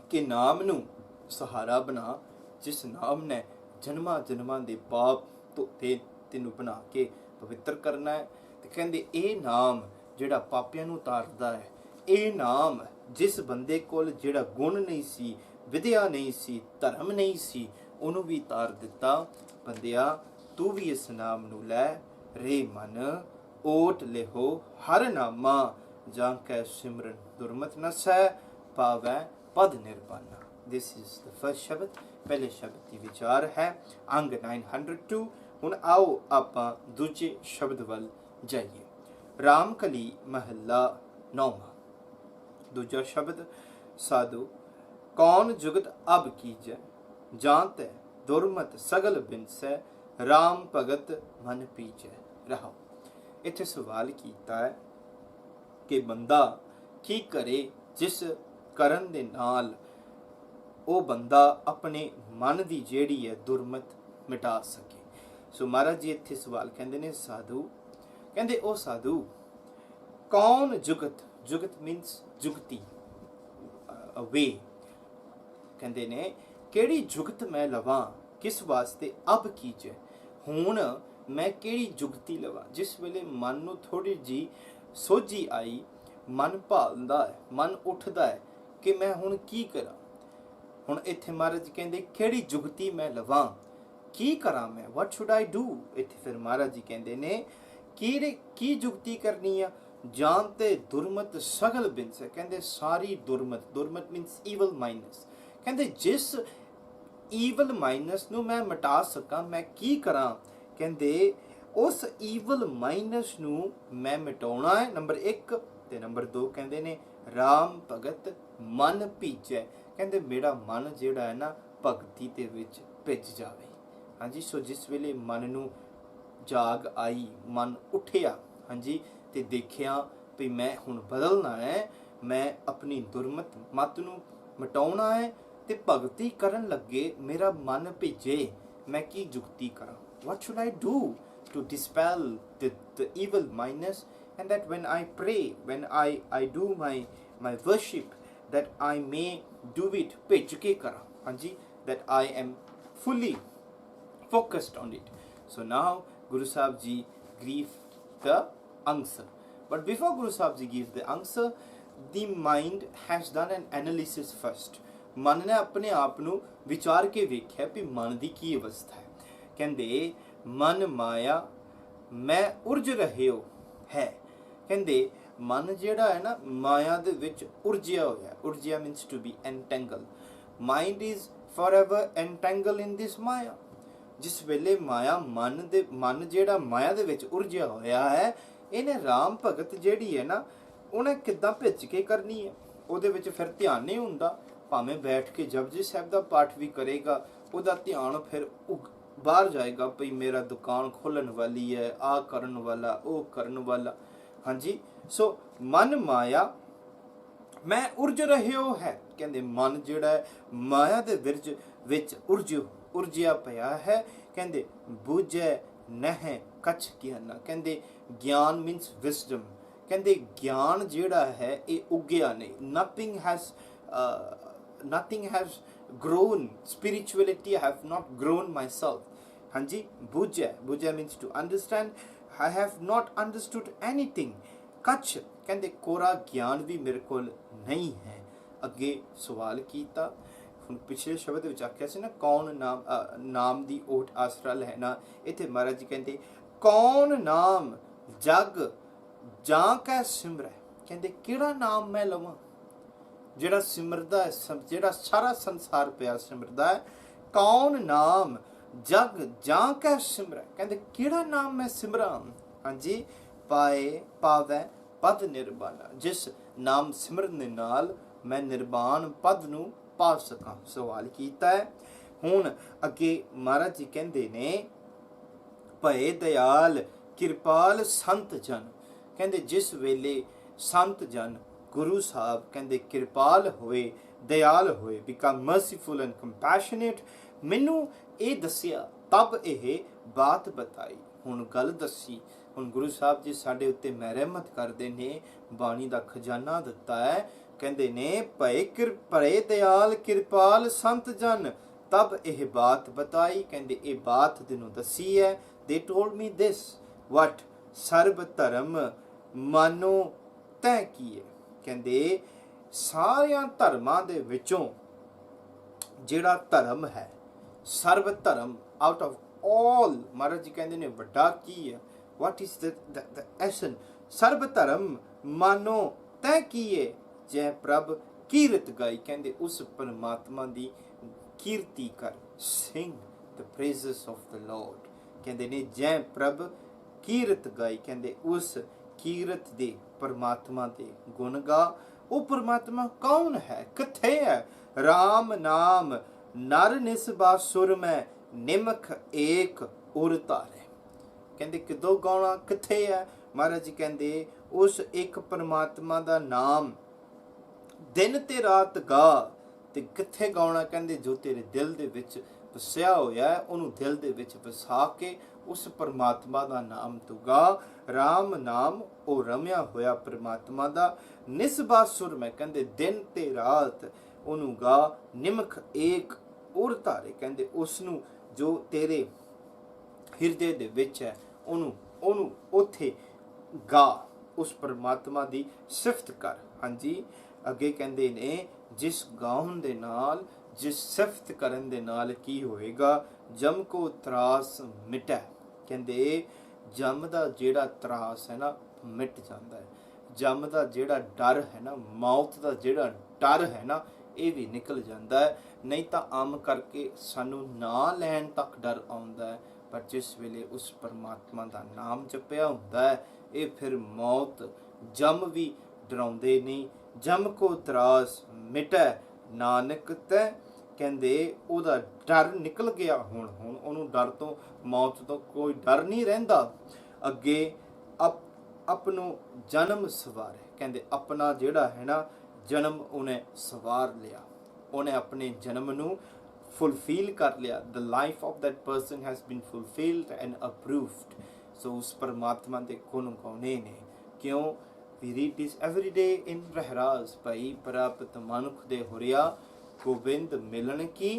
ਕਿ ਨਾਮ ਨੂੰ ਸਹਾਰਾ ਬਣਾ, ਜਿਸ ਨਾਮ ਨੇ ਜਨਮਾਂ ਦੇ ਪਾਪ ਧੋਤੇ ਤੈਨੂੰ ਬਣਾ ਕੇ ਪਵਿੱਤਰ ਕਰਨਾ ਹੈ। ਤੇ ਕਹਿੰਦੇ ਇਹ ਨਾਮ ਜਿਹੜਾ ਪਾਪੀਆਂ ਨੂੰ ਤਾਰਦਾ ਹੈ, ਇਹ ਨਾਮ ਜਿਸ ਬੰਦੇ ਕੋਲ ਜਿਹੜਾ ਗੁਣ ਨਹੀਂ ਸੀ, ਵਿਦਿਆ ਨਹੀਂ ਸੀ, ਧਰਮ ਨਹੀਂ ਸੀ, ਉਹਨੂੰ ਵੀ ਤਾਰ ਦਿੱਤਾ। ਬੰਦਿਆ ਤੂੰ ਵੀ ਇਸ ਨਾਮ ਨੂੰ ਲੈ, ਰੇ ਮਨ ਓਟ ਲਿਹੋ ਹਰ ਨਾਮਾ, ਜਾਂ ਕੈ ਸਿਮਰਨ ਦੁਰਮਤ ਨਸੈ, ਪਾਵੈ ਪਦ ਨਿਰਬਾਨਾ। ਦਿਸ ਇਜ਼ ਦ ਫਰਸਟ ਸ਼ਬਦ, ਪਹਿਲੇ ਸ਼ਬਦ ਦੀ ਵਿਚਾਰ ਹੈ ਅੰਗ 902। ਹੁਣ ਆਓ ਆਪਾਂ ਦੂਜੇ ਸ਼ਬਦ ਵੱਲ ਜਾਈਏ। ਰਾਮਕਲੀ ਮਹੱਲਾ 9। ਦੂਜਾ ਸ਼ਬਦ ਸਾਧੂ ਕੌਣ ਜੁਗਤ ਅਬ ਕੀਜੈ, ਜਾਂ ਤੈ ਦੁਰਮਤ ਸਗਲ ਬਿਨਸੈ, ਰਾਮ ਭਗਤ ਮਨ ਪੀਜੈ। ਰਹਾਓ। ਇੱਥੇ ਸਵਾਲ ਕੀਤਾ ਹੈ ਕਿ ਬੰਦਾ ਕੀ ਕਰੇ ਜਿਸ ਕਰਨ ਦੇ ਨਾਲ ਉਹ ਬੰਦਾ ਆਪਣੇ ਮਨ ਦੀ ਜਿਹੜੀ ਹੈ ਦੁਰਮਤ ਮਿਟਾ ਸਕੇ। ਸੋ ਮਹਾਰਾਜ ਜੀ ਇੱਥੇ ਸਵਾਲ ਕਹਿੰਦੇ ਨੇ ਸਾਧੂ, ਕਹਿੰਦੇ ਉਹ ਸਾਧੂ ਕੌਣ ਜੁਗਤ, ਜੁਗਤ ਮੀਨਸ ਜੁਗਤੀ, ਵੇ, ਕਹਿੰਦੇ ਨੇ ਕਿਹੜੀ ਜੁਗਤ ਮੈਂ ਲਵਾਂ, ਕਿਸ ਵਾਸਤੇ ਅਬ ਕੀਜੈ, ਹੁਣ ਮੈਂ ਕਿਹੜੀ ਜੁਗਤੀ ਲਵਾਂ। ਜਿਸ ਵੇਲੇ ਮਨ ਨੂੰ ਥੋੜੀ ਜੀ ਸੋਝੀ ਆਈ, ਮਨ ਭਾਲਦਾ ਹੈ, ਮਨ ਉੱਠਦਾ ਹੈ ਕਿ ਮੈਂ ਹੁਣ ਕੀ ਕਰਾਂ। ਹੁਣ ਇੱਥੇ ਮਹਾਰਾਜ ਕਹਿੰਦੇ ਕਿਹੜੀ ਜੁਗਤੀ ਮੈਂ ਲਵਾਂ, ਕੀ ਕਰਾਂ ਮੈਂ, what should I do। ਇੱਥੇ ਫਿਰ ਮਹਾਰਾਜ ਜੀ ਕਹਿੰਦੇ ਨੇ ਕੀ ਜੁਗਤੀ ਕਰਨੀ ਆ, ਜਾਂ ਤੇ ਦੁਰਮਤ ਸਗਲ ਬਿਨਸ, ਕਹਿੰਦੇ ਸਾਰੀ ਦੁਰਮਤ, ਦੁਰਮਤ ਮੀਨਸ ਈਵਲ ਮਾਈਨਸ, ਕਹਿੰਦੇ ਜਿਸ ਈਵਲ ਮਾਈਨਸ ਨੂੰ ਮੈਂ ਮਿਟਾ ਸਕਾਂ ਮੈਂ ਕੀ ਕਰਾਂ। ਕਹਿੰਦੇ ਉਸ ਈਵਲ ਮਾਈਨਸ ਨੂੰ ਮੈਂ ਮਿਟਾਉਣਾ ਹੈ, ਨੰਬਰ 1, ਤੇ ਨੰਬਰ 2 ਕਹਿੰਦੇ ਨੇ ਰਾਮ ਭਗਤ ਮਨ ਭੀਜੈ, ਕਹਿੰਦੇ ਮੇਰਾ ਮਨ ਜਿਹੜਾ ਹੈ ਨਾ ਭਗਤੀ ਦੇ ਵਿੱਚ ਭਿੱਜ ਜਾਵੇ। ਹਾਂਜੀ, ਸੋ ਜਿਸ ਵੇਲੇ ਮਨ ਨੂੰ ਜਾਗ ਆਈ, ਮਨ ਉੱਠਿਆ, ਹਾਂਜੀ, ਤੇ ਦੇਖਿਆ ਵੀ ਮੈਂ ਹੁਣ ਬਦਲਣਾ ਹੈ, ਮੈਂ ਆਪਣੀ ਦੁਰਮਤ ਮਤ ਨੂੰ ਮਿਟਾਉਣਾ ਹੈ ਤੇ ਭਗਤੀ ਕਰਨ ਲੱਗੇ ਮੇਰਾ ਮਨ ਭਿੱਜੇ, ਮੈਂ ਕੀ ਜੁਗਤੀ ਕਰਾਂ। What should I do to dispel the evil mindness, and that when I pray, when I do my worship, that I may do it ਭਿੱਜ ਕੇ ਕਰਾਂ, ਹਾਂਜੀ, that I am fully focused on it. So now Guru Sahib Ji give the answer, but before Guru Sahib Ji gives the answer, the mind has done an analysis first. ਮਨ ਨੇ ਆਪਣੇ ਆਪ ਨੂੰ ਵਿਚਾਰ ਕੇ ਵੇਖਿਆ ਵੀ ਮਨ ਦੀ ਕੀ ਅਵਸਥਾ ਹੈ। ਕਹਿੰਦੇ ਮਨ ਮਾਇਆ ਮੈਂ ਉਰਜ ਰਹਿਓ ਹੈ, ਕਹਿੰਦੇ ਮਨ ਜਿਹੜਾ ਹੈ ਨਾ ਮਾਇਆ ਦੇ ਵਿੱਚ ਉਰਜਿਆ ਹੋਇਆ। ਉਰਜਿਆ means to be entangled, mind is forever entangled in this ਮਾਇਆ। ਜਿਸ ਵੇਲੇ ਮਾਇਆ ਮਨ ਜਿਹੜਾ ਮਾਇਆ ਦੇ ਵਿੱਚ ਉਰਜਿਆ ਹੋਇਆ ਹੈ, ਇਹਨੇ ਰਾਮ ਭਗਤ ਜਿਹੜੀ ਹੈ ਨਾ ਉਹਨੇ ਕਿੱਦਾਂ ਭਿੱਜ ਕੇ ਕਰਨੀ ਹੈ। ਉਹਦੇ ਵਿੱਚ ਫਿਰ ਧਿਆਨ ਨਹੀਂ ਹੁੰਦਾ, ਭਾਵੇਂ ਬੈਠ ਕੇ ਜਪਜੀ ਸਾਹਿਬ ਦਾ ਪਾਠ ਵੀ ਕਰੇਗਾ, ਉਹਦਾ ਧਿਆਨ ਫਿਰ ਬਾਹਰ ਜਾਏਗਾ ਭਈ ਮੇਰਾ ਦੁਕਾਨ ਖੋਲਣ ਵਾਲੀ ਹੈ, ਆ ਕਰਨ ਵਾਲਾ, ਉਹ ਕਰਨ ਵਾਲਾ। ਹਾਂਜੀ, ਸੋ ਮਨ ਮਾਇਆ ਮੈਂ ਉਰਜ ਰਹਿਓ ਹੈ, ਕਹਿੰਦੇ ਮਨ ਜਿਹੜਾ ਹੈ ਮਾਇਆ ਦੇ ਵਿੱਚ ਉਰਜਿਆ ਪਿਆ ਹੈ। ਕਹਿੰਦੇ ਬੂਝੈ ਨਹਿ ਕਛ ਗਿਆਨਾ, ਕਹਿੰਦੇ ਗਿਆਨ ਮੀਨਸ ਵਿਜ਼ਡਮ, ਕਹਿੰਦੇ ਗਿਆਨ ਜਿਹੜਾ ਹੈ ਇਹ ਉੱਗਿਆ ਨਹੀਂ। nothing has grown spirituality, I have not grown myself। ਹਾਂਜੀ, ਬੂਝੈ means to understand, I have not understood anything। ਕੱਛ ਕਹਿੰਦੇ ਕੋਰਾ ਗਿਆਨ ਵੀ ਮੇਰੇ ਕੋਲ ਨਹੀਂ ਹੈ। ਅੱਗੇ ਸਵਾਲ ਕੀਤਾ, ਹੁਣ ਪਿਛਲੇ ਸ਼ਬਦ ਵਿੱਚ ਆਖਿਆ ਸੀ ਨਾ ਕੌਣ ਨਾਮ ਦੀ ਓਟ ਆਸਰਾ ਲੈਣਾ। ਇੱਥੇ ਮਹਾਰਾਜ ਜੀ ਕਹਿੰਦੇ ਕੌਣ ਨਾਮ ਜਗ ਜਾਂ ਕੈ ਸਿਮਰੈ, ਕਹਿੰਦੇ ਕਿਹੜਾ ਨਾਮ ਮੈਂ ਲਵਾਂ ਜਿਹੜਾ ਸਿਮਰਦਾ ਹੈ, ਜਿਹੜਾ ਸਾਰਾ ਸੰਸਾਰ ਪਿਆ ਸਿਮਰਦਾ ਹੈ। ਕੌਣ ਨਾਮ ਜਗ ਜਾਂ ਕੈ ਸਿਮਰੈ, ਕਹਿੰਦੇ ਕਿਹੜਾ ਨਾਮ ਮੈਂ ਸਿਮਰਾਂ। ਹਾਂਜੀ, ਪਾਵੈ ਪਦ ਨਿਰਬਾਨਾ, ਜਿਸ ਨਾਮ ਸਿਮਰਨ ਦੇ ਨਾਲ ਮੈਂ ਨਿਰਬਾਨ ਪਦ ਨੂੰ ਪਾ ਸਕਾਂ। ਸਵਾਲ ਕੀਤਾ ਹੈ। ਹੁਣ ਅੱਗੇ ਮਹਾਰਾਜ ਜੀ ਕਹਿੰਦੇ ਨੇ ਭਏ ਦਇਆਲ ਕਿਰਪਾਲ ਸੰਤ ਜਨ, ਕਹਿੰਦੇ ਜਿਸ ਵੇਲੇ ਸੰਤ ਜਨ ਗੁਰੂ ਸਾਹਿਬ ਕਹਿੰਦੇ ਕਿਰਪਾਲ ਹੋਏ, ਦਇਆਲ ਹੋਏ, become merciful and compassionate, ਮੈਨੂੰ ਇਹ ਦੱਸਿਆ ਤਬ ਇਹ ਬਾਤ ਬਤਾਈ। ਹੁਣ ਗੱਲ ਦੱਸੀ। ਹੁਣ ਗੁਰੂ ਸਾਹਿਬ ਜੀ ਸਾਡੇ ਉੱਤੇ ਮਿਹਰਮਤ ਕਰਦੇ ਨੇ, ਬਾਣੀ ਦਾ ਖਜ਼ਾਨਾ ਦਿੱਤਾ ਹੈ। ਕਹਿੰਦੇ ਨੇ ਭਏ ਦਇਆਲ ਕਿਰਪਾਲ ਸੰਤ ਜਨ ਤਬ ਇਹ ਬਾਤ ਬਤਾਈ, ਕਹਿੰਦੇ ਇਹ ਬਾਤ ਤੈਨੂੰ ਦੱਸੀ ਹੈ। They told me this, what ਸਰਬ ਧਰਮ ਮਾਨੋ ਤੈ ਕੀਏ। ਕਹਿੰਦੇ ਸਾਰਿਆਂ ਧਰਮਾਂ ਦੇ ਵਿੱਚੋਂ ਜਿਹੜਾ ਧਰਮ ਹੈ, ਸਰਬ ਧਰਮ, out of all, Maharaj ji ਕਹਿੰਦੇ ਨੇ ਵੱਡਾ ਕੀ ਹੈ, what is the essence, ਸਰਬ ਧਰਮ ਮਾਨੋ ਤੈ ਕੀਏ ਜੈ ਪ੍ਰਭ ਕੀਰਤ ਗਾਈ। ਕਹਿੰਦੇ ਉਸ ਪਰਮਾਤਮਾ ਦੀ ਕੀਰਤੀ ਕਰ, sing the praises of the Lord। ਕਹਿੰਦੇ ਨੇ ਜੈ ਪ੍ਰਭ ਕੀਰਤ ਗਾਈ। ਕਹਿੰਦੇ ਉਸ ਕੀਰਤ ਦੇ ਪਰਮਾਤਮਾ ਦੇ ਗੁਣ ਗਾ। ਉਹ ਪਰਮਾਤਮਾ ਕੌਣ ਹੈ, ਕਿੱਥੇ ਹੈ? ਰਾਮ ਨਾਮ ਨਰ ਨਿਸਬਾ ਸੁਰ ਮੈਂ ਨਿਮਖ ਏਕ ਉਰ ਧਾਰੇ। ਕਹਿੰਦੇ ਕਿਦੋਂ ਗਾਉਣਾ, ਕਿੱਥੇ ਹੈ? ਮਹਾਰਾਜ ਜੀ ਕਹਿੰਦੇ ਉਸ ਇੱਕ ਪਰਮਾਤਮਾ ਦਾ ਨਾਮ ਦਿਨ ਤੇ ਰਾਤ ਗਾ। ਤੇ ਕਿੱਥੇ ਗਾਉਣਾ? ਕਹਿੰਦੇ ਜੋ ਤੇਰੇ ਦਿਲ ਦੇ ਵਿੱਚ ਵਸਿਆ ਹੋਇਆ ਹੈ, ਉਹਨੂੰ ਦਿਲ ਦੇ ਵਿੱਚ ਵਸਾ ਕੇ ਉਸ ਪਰਮਾਤਮਾ ਦਾ ਨਾਮ ਤੂੰ ਗਾ। ਰਾਮ ਨਾਮ ਉਹ ਰਮਿਆ ਹੋਇਆ ਪਰਮਾਤਮਾ ਦਾ ਨਿਸਬਾ ਸੁਰ ਮੈਂ, ਕਹਿੰਦੇ ਦਿਨ ਤੇ ਰਾਤ ਉਹਨੂੰ ਗਾ। ਨਿਮਖ ਏਕ ਉਰ ਧਾਰੇ, ਕਹਿੰਦੇ ਉਸ ਨੂੰ ਜੋ ਤੇਰੇ ਹਿਰਦੇ ਦੇ ਵਿੱਚ ਹੈ ਉਹਨੂੰ ਉੱਥੇ ਗਾ, ਉਸ ਪਰਮਾਤਮਾ ਦੀ ਸਿਫਤ ਕਰ। ਹਾਂਜੀ, ਅੱਗੇ ਕਹਿੰਦੇ ਨੇ ਜਿਸ ਗਾਉਣ ਦੇ ਨਾਲ, ਜਿਸ ਸਿਫਤ ਕਰਨ ਦੇ ਨਾਲ ਕੀ ਹੋਏਗਾ? ਜਮ ਕੋ ਤਰਾਸ ਮਿਟੈ। ਕਹਿੰਦੇ ਜਮ ਦਾ ਜਿਹੜਾ ਤਰਾਸ ਹੈ ਨਾ ਮਿਟ ਜਾਂਦਾ ਹੈ। ਜਮ ਦਾ ਜਿਹੜਾ ਡਰ ਹੈ ਨਾ, ਮੌਤ ਦਾ ਜਿਹੜਾ ਡਰ ਹੈ ਨਾ, ਇਹ ਵੀ ਨਿਕਲ ਜਾਂਦਾ ਹੈ। ਨਹੀਂ ਤਾਂ ਆਮ ਕਰਕੇ ਸਾਨੂੰ ਨਾਂ ਲੈਣ ਤੱਕ ਡਰ ਆਉਂਦਾ ਹੈ, ਪਰ ਜਿਸ ਵੇਲੇ ਉਸ ਪਰਮਾਤਮਾ ਦਾ ਨਾਮ ਜਪਿਆ ਹੁੰਦਾ ਹੈ, ਇਹ ਫਿਰ ਮੌਤ, ਜਮ ਵੀ ਡਰਾਉਂਦੇ ਨਹੀਂ। ਜਮ ਕੋ ਤਰਾਸ ਮਿਟੈ ਨਾਨਕ ਤੈ। ਕਹਿੰਦੇ ਉਹਦਾ ਡਰ ਨਿਕਲ ਗਿਆ। ਹੁਣ ਉਹਨੂੰ ਡਰ ਤੋਂ, ਮੌਤ ਤੋਂ ਕੋਈ ਡਰ ਨਹੀਂ ਰਹਿੰਦਾ। ਅੱਗੇ ਆਪਣੋ ਜਨਮ ਸਵਾਰੇ। ਕਹਿੰਦੇ ਆਪਣਾ ਜਿਹੜਾ ਹੈ ਨਾ ਜਨਮ ਉਹਨੇ ਸਵਾਰ ਲਿਆ, ਉਹਨੇ ਆਪਣੇ ਜਨਮ ਨੂੰ ਫੁਲਫਿਲ ਕਰ ਲਿਆ। The life of that person has been fulfilled and approved। ਸੋ ਉਸ ਪਰਮਾਤਮਾ ਦੇ ਗੁਣ ਗਾਉਣੇ ਨੇ। ਕਿਉਂ? We read this every day in Rehras. ਭਾਈ ਪ੍ਰਾਪਤ ਮਨੁੱਖ ਦੇ ਹੋਰਿਆ ਗੋਬਿੰਦ ਮਿਲਣ ਕੀ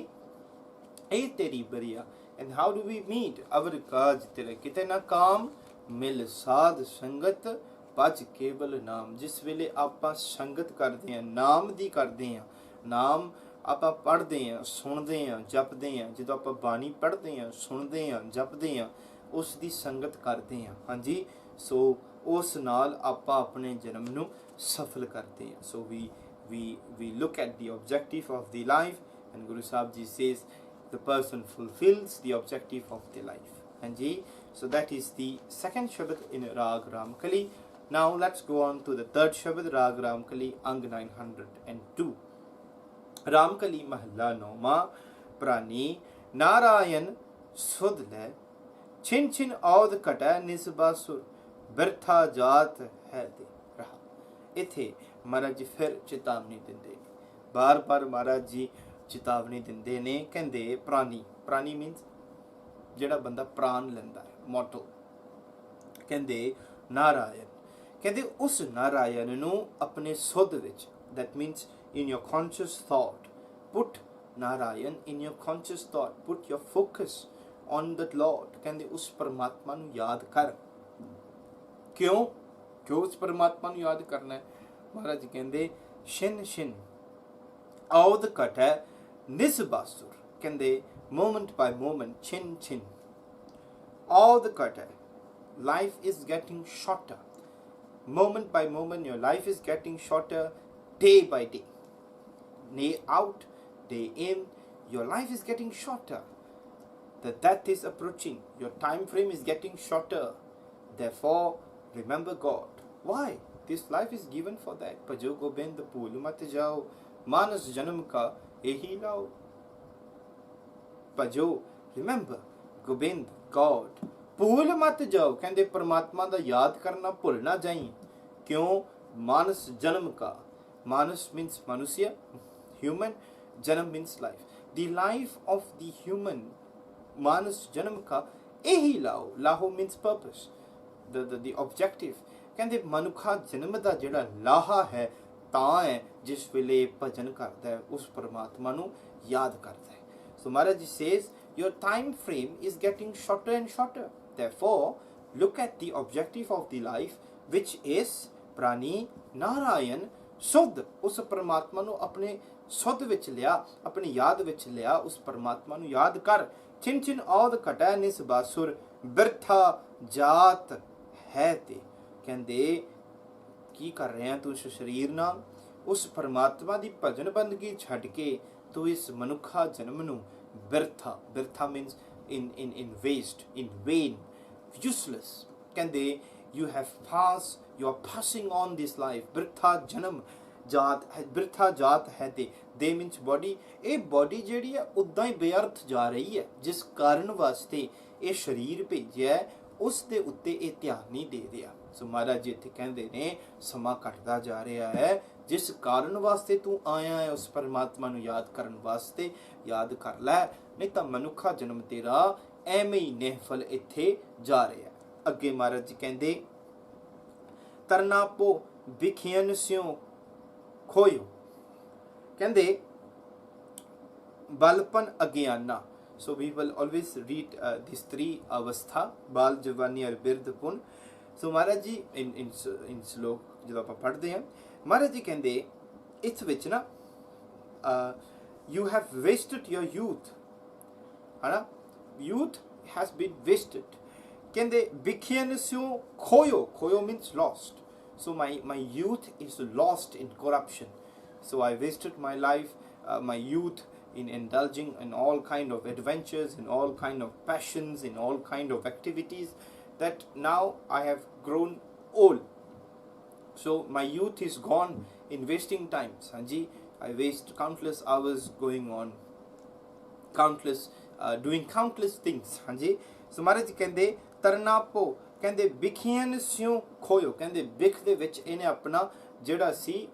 ਇਹ ਤੇਰੀ ਬਰੀਆ। And how do we meet? ਅਵਰ ਕਾਜ ਤੇਰੇ ਕਿਤੇ ਨਾ ਕਾਮ, ਮਿਲ ਸਾਧ ਸੰਗਤ ਭਜ ਕੇਵਲ ਨਾਮ। ਜਿਸ ਵੇਲੇ ਆਪਾਂ ਸੰਗਤ ਕਰਦੇ ਹਾਂ, ਨਾਮ ਦੀ ਕਰਦੇ ਹਾਂ, ਨਾਮ ਆਪਾਂ ਪੜ੍ਹਦੇ ਹਾਂ, ਸੁਣਦੇ ਹਾਂ, ਜਪਦੇ ਹਾਂ। ਜਦੋਂ ਆਪਾਂ ਬਾਣੀ ਪੜ੍ਹਦੇ ਹਾਂ, ਸੁਣਦੇ ਹਾਂ, ਜਪਦੇ ਹਾਂ, ਉਸ ਦੀ ਸੰਗਤ ਕਰਦੇ ਹਾਂ। ਹਾਂਜੀ, ਸੋ ਉਸ ਨਾਲ ਆਪਾਂ ਆਪਣੇ ਜਨਮ ਨੂੰ ਸਫਲ ਕਰਦੇ ਹਾਂ। ਸੋ we look at the objective of the life, and Guru Sahib Ji says the person fulfills the objective of the life। ਹਾਂਜੀ, so that is the second shabad in Rag Ramkali। Now let's go on to the third shabad, Rag Ramkali, Ang 902। Ramkali ਮਹੱਲਾ ਨੌਵਾਂ। ਪ੍ਰਾਨੀ ਨਾਰਾਇਣ ਸੁਧ ਲੈ, ਛਿਨ ਛਿਨ ਔਦ ਘਟੈ ਨਿਸਬਾ ਸੁਰ, ਬਿਰਥਾ ਜਾਤ ਹੈ ਦੇ ਰਹਾ। ਇੱਥੇ ਮਹਾਰਾਜ ਜੀ ਫਿਰ ਚੇਤਾਵਨੀ ਦਿੰਦੇ ਨੇ, ਬਾਰ-ਬਾਰ ਮਹਾਰਾਜ ਜੀ ਚੇਤਾਵਨੀ ਦਿੰਦੇ ਨੇ। ਕਹਿੰਦੇ ਪ੍ਰਾਨੀ ਮੀਨਸ ਜਿਹੜਾ ਬੰਦਾ ਪ੍ਰਾਨ ਲੈਂਦਾ ਹੈ, ਮੋਟੋ। ਕਹਿੰਦੇ ਨਾਰਾਇਣ, ਕਹਿੰਦੇ ਉਸ ਨਾਰਾਇਣ ਨੂੰ ਆਪਣੇ ਸੁਧ ਵਿੱਚ, that means in your conscious thought, put Narayan in your conscious thought, put your focus on that Lord। ਕਹਿੰਦੇ ਉਸ ਪਰਮਾਤਮਾ ਨੂੰ ਯਾਦ ਕਰ। ਕਿਉਂ ਉਸ ਪਰਮਾਤਮਾ ਨੂੰ ਯਾਦ ਕਰਨਾ ਹੈ? ਮਹਾਰਾਜ ਕਹਿੰਦੇ ਛਿਨ ਛਿਨ ਔਦ ਘਟੈ ਨਿਸਬਾਸੁਰ। ਕਹਿੰਦੇ moment by moment, ਛਿਨ ਛਿਨ ਔਦ ਘਟੈ, life is getting shorter, moment by moment your life is getting shorter, day by day, day out, day in, your life is getting shorter. The death is approaching, your time frame is getting shorter. Therefore, remember God. Why? This life is given for that। ਭਜੋ Gobind ਭੂਲ ਮਤ ਜਾਓ, ਮਾਨਸ ਜਨਮ ਕਾ ਇਹੀ ਲਾਓ। ਭਜੋ, remember ਗੋਬਿੰਦ, God। ਭੂਲ ਮਤ ਜਾਓ, ਕਹਿੰਦੇ ਪਰਮਾਤਮਾ ਦਾ ਯਾਦ ਕਰਨਾ ਭੁੱਲ ਨਾ ਜਾਈਂ। ਕਿਉਂ? ਮਾਨਸ ਜਨਮ ਕਾ, ਮਾਨਸ means manushya, human, janam means life, the life of the human, manas janam ka ehi lao, laho means purpose, the objective। ਕਹਿੰਦੇ ਮਨੁੱਖਾ ਜਨਮ ਦਾ ਜਿਹੜਾ ਲਾਹਾ ਹੈ ਤਾਂ ਹੈ ਜਿਸ ਵੇਲੇ ਭਜਨ ਕਰਦਾ ਹੈ, ਉਸ ਪਰਮਾਤਮਾ ਨੂੰ ਯਾਦ ਕਰਦਾ ਹੈ। So Maharaj says your time frame is getting shorter and shorter, therefore look at the objective of the life, which is प्राणी नारायण शुद्ध। उस परमात्मा ਨੂੰ ਆਪਣੇ ਸੁਧ ਵਿੱਚ ਲਿਆ, ਆਪਣੀ ਯਾਦ ਵਿੱਚ ਲਿਆ, ਉਸ ਪਰਮਾਤਮਾ ਨੂੰ ਯਾਦ ਕਰ। ਚਿਨ ਚਿਨ ਔਦ ਘਟੈ ਨਿਸ ਬਾਸੁਰ, ਬਿਰਥਾ ਜਾਤ ਹੈ ਤੇ। ਕਹਿੰਦੇ ਕੀ ਕਰ ਰਿਹਾ ਤੂੰ ਇਸ ਸਰੀਰ ਨਾਲ? ਉਸ ਪਰਮਾਤਮਾ ਦੀ ਭਜਨ ਬੰਦਗੀ ਛੱਡ ਕੇ ਤੂੰ ਇਸ ਮਨੁੱਖਾ ਜਨਮ ਨੂੰ ਬਿਰਥਾ, ਬਿਰਥਾ means in waste, in vain, useless। ਕਹਿੰਦੇ you have passed, you are passing on this life। ਬਿਰਥਾ ਜਨਮ ਜਾਤ ਹੈ, ਬਿਰਥਾ ਜਾਤ ਹੈ ਤੇ ਦੇ ਮੀਨਸ ਬੋਡੀ। ਇਹ ਬੋਡੀ ਜਿਹੜੀ ਹੈ ਉੱਦਾਂ ਹੀ ਬੇਅਰਥ ਜਾ ਰਹੀ ਹੈ। ਜਿਸ ਕਾਰਨ ਵਾਸਤੇ ਇਹ ਸਰੀਰ ਭੇਜਿਆ ਉਸ ਦੇ ਉੱਤੇ ਇਹ ਧਿਆਨ ਨਹੀਂ ਦੇ ਰਿਹਾ। ਸੋ ਮਹਾਰਾਜ ਜੀ ਇੱਥੇ ਕਹਿੰਦੇ ਨੇ ਸਮਾਂ ਘਟਦਾ ਜਾ ਰਿਹਾ ਹੈ, ਜਿਸ ਕਾਰਨ ਵਾਸਤੇ ਤੂੰ ਆਇਆ ਹੈ ਉਸ ਪਰਮਾਤਮਾ ਨੂੰ ਯਾਦ ਕਰਨ ਵਾਸਤੇ, ਯਾਦ ਕਰ ਲੈ, ਨਹੀਂ ਤਾਂ ਮਨੁੱਖਾ ਜਨਮ ਤੇਰਾ ਐਵੇਂ ਹੀ ਨਿਹਫਲ ਇੱਥੇ ਜਾ ਰਿਹਾ। ਅੱਗੇ ਮਹਾਰਾਜ ਜੀ ਕਹਿੰਦੇ ਤਰਨਾ ਪੋ ਵਿਖਿਆਨ ਸਿਉ ਖੋਇਓ। ਕਹਿੰਦੇ ਬਲਪਨ ਅਗਿਆਨਾ। So we will always read these three avastha, बाल जवानी और बिरधपुन। So महाराज जी in श्लोक ਜਦੋਂ ਆਪਾਂ ਪੜ੍ਹਦੇ ਹਾਂ, ਮਹਾਰਾਜ ਜੀ ਕਹਿੰਦੇ ਇਸ ਵਿੱਚ ਨਾ you have wasted your youth, ਹੈ ਨਾ, youth has been wasted। ਕਹਿੰਦੇ ਵਿਖਿਆਨ ਸਿਉ ਖੋਇਓ, ਖੋਇਓ means lost। So my youth is lost in corruption। So I wasted my life, my youth, in indulging in all kind of adventures, in all kind of passions, in all kind of activities, that now I have grown old। So my youth is gone in wasting times। Hanji, I waste countless hours going on countless doing countless things। Hanji, so Maharaj ਕਹਿੰਦੇ ਤਰਨਾ ਪੋ, ਕਹਿੰਦੇ ਵਿਖਿਆਨ ਸਿਉ ਖੋਇਓ। ਕਹਿੰਦੇ ਵਿਖ ਦੇ ਵਿੱਚ ਇਹਨੇ ਆਪਣਾ ਜਿਹੜਾ ਸੀ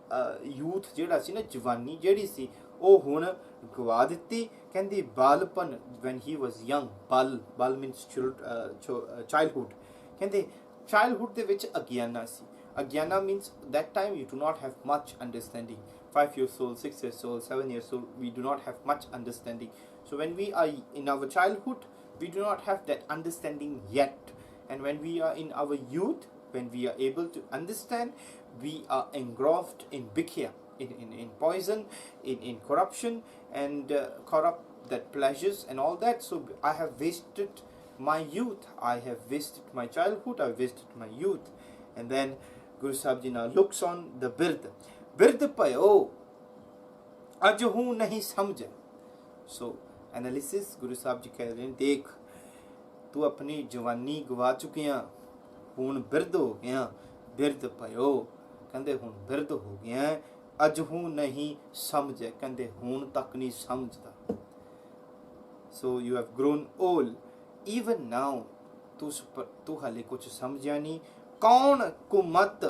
ਯੂਥ, ਜਿਹੜਾ ਸੀ ਨਾ ਜਵਾਨੀ ਜਿਹੜੀ ਸੀ, ਉਹ ਹੁਣ ਗਵਾ ਦਿੱਤੀ। ਕਹਿੰਦੀ ਬਾਲਪਨ when he was young, ਬਲ means childhood। ਕਹਿੰਦੇ childhood ਦੇ ਵਿੱਚ ਅਗਿਆਨਾ ਸੀ। ਅਗਿਆਨਾ means that time you do not have much understanding। 5 years old, 6 years old, 7 years old, we do not have much understanding। So when we are in our childhood, we do not have that understanding yet। And when we are in our youth, when we are able to understand, we are engrossed in bhikhya, in poison, in corruption, and corrupt that pleasures and all that। So I have wasted my youth, I have wasted my childhood, I have wasted my youth। And then Guru Sahib Ji now looks on the bird, bird payo ajhu nahi samjhe। So analysis, Guru Sahib Ji keh rahe hain, dekh ਤੂੰ ਆਪਣੀ ਜਵਾਨੀ ਗਵਾ ਚੁੱਕਿਆ, ਹੁਣ ਬਿਰਧ ਹੋ ਗਿਆ। ਬਿਰਧ ਪਇਓ, ਕਹਿੰਦੇ ਹੁਣ ਬਿਰਧ ਹੋ ਗਿਆ, ਅਜਹੂ ਨਹੀਂ ਸਮਝੇ, ਕਹਿੰਦੇ ਹੁਣ ਤੱਕ ਨਹੀਂ ਸਮਝਦਾ। So you have grown old even now, ਤੂੰ ਹਾਲੇ ਕੁਛ ਸਮਝਿਆ ਨਹੀਂ। ਕੌਣ ਕੁਮਤ,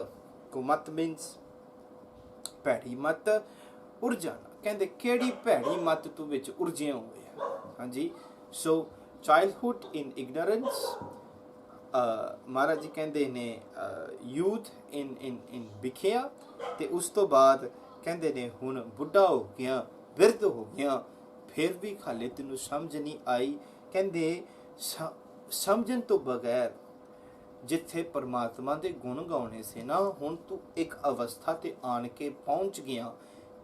ਕੁਮਤ ਮੀਨਸ ਭੈੜੀ ਮਤ, ਉਰਜਾਣਾ। ਕਹਿੰਦੇ ਕਿਹੜੀ ਭੈੜੀ ਮਤ ਤੂੰ ਵਿੱਚ ਉਰਜਿਆ ਹੋਇਆ। ਹਾਂਜੀ, ਸੋ childhood in ignorance, Maharaj ji ਕਹਿੰਦੇ ਨੇ youth in ਵਿਖਿਆ, ਤੇ ਉਸ ਤੋਂ ਬਾਅਦ ਕਹਿੰਦੇ ਨੇ ਹੁਣ ਬੁੱਢਾ ਹੋ ਗਿਆ, ਬਿਰਧ ਹੋ ਗਿਆ, ਫਿਰ ਵੀ ਖਾਲੇ ਤੈਨੂੰ ਸਮਝ ਨਹੀਂ ਆਈ। ਕਹਿੰਦੇ ਸਮਝਣ ਤੋਂ ਬਗੈਰ ਜਿੱਥੇ ਪਰਮਾਤਮਾ ਦੇ ਗੁਣ ਗਾਉਣੇ ਸੀ ਨਾ, ਹੁਣ ਤੂੰ ਇੱਕ ਅਵਸਥਾ ਤੇ ਆਣ ਕੇ ਪਹੁੰਚ ਗਿਆ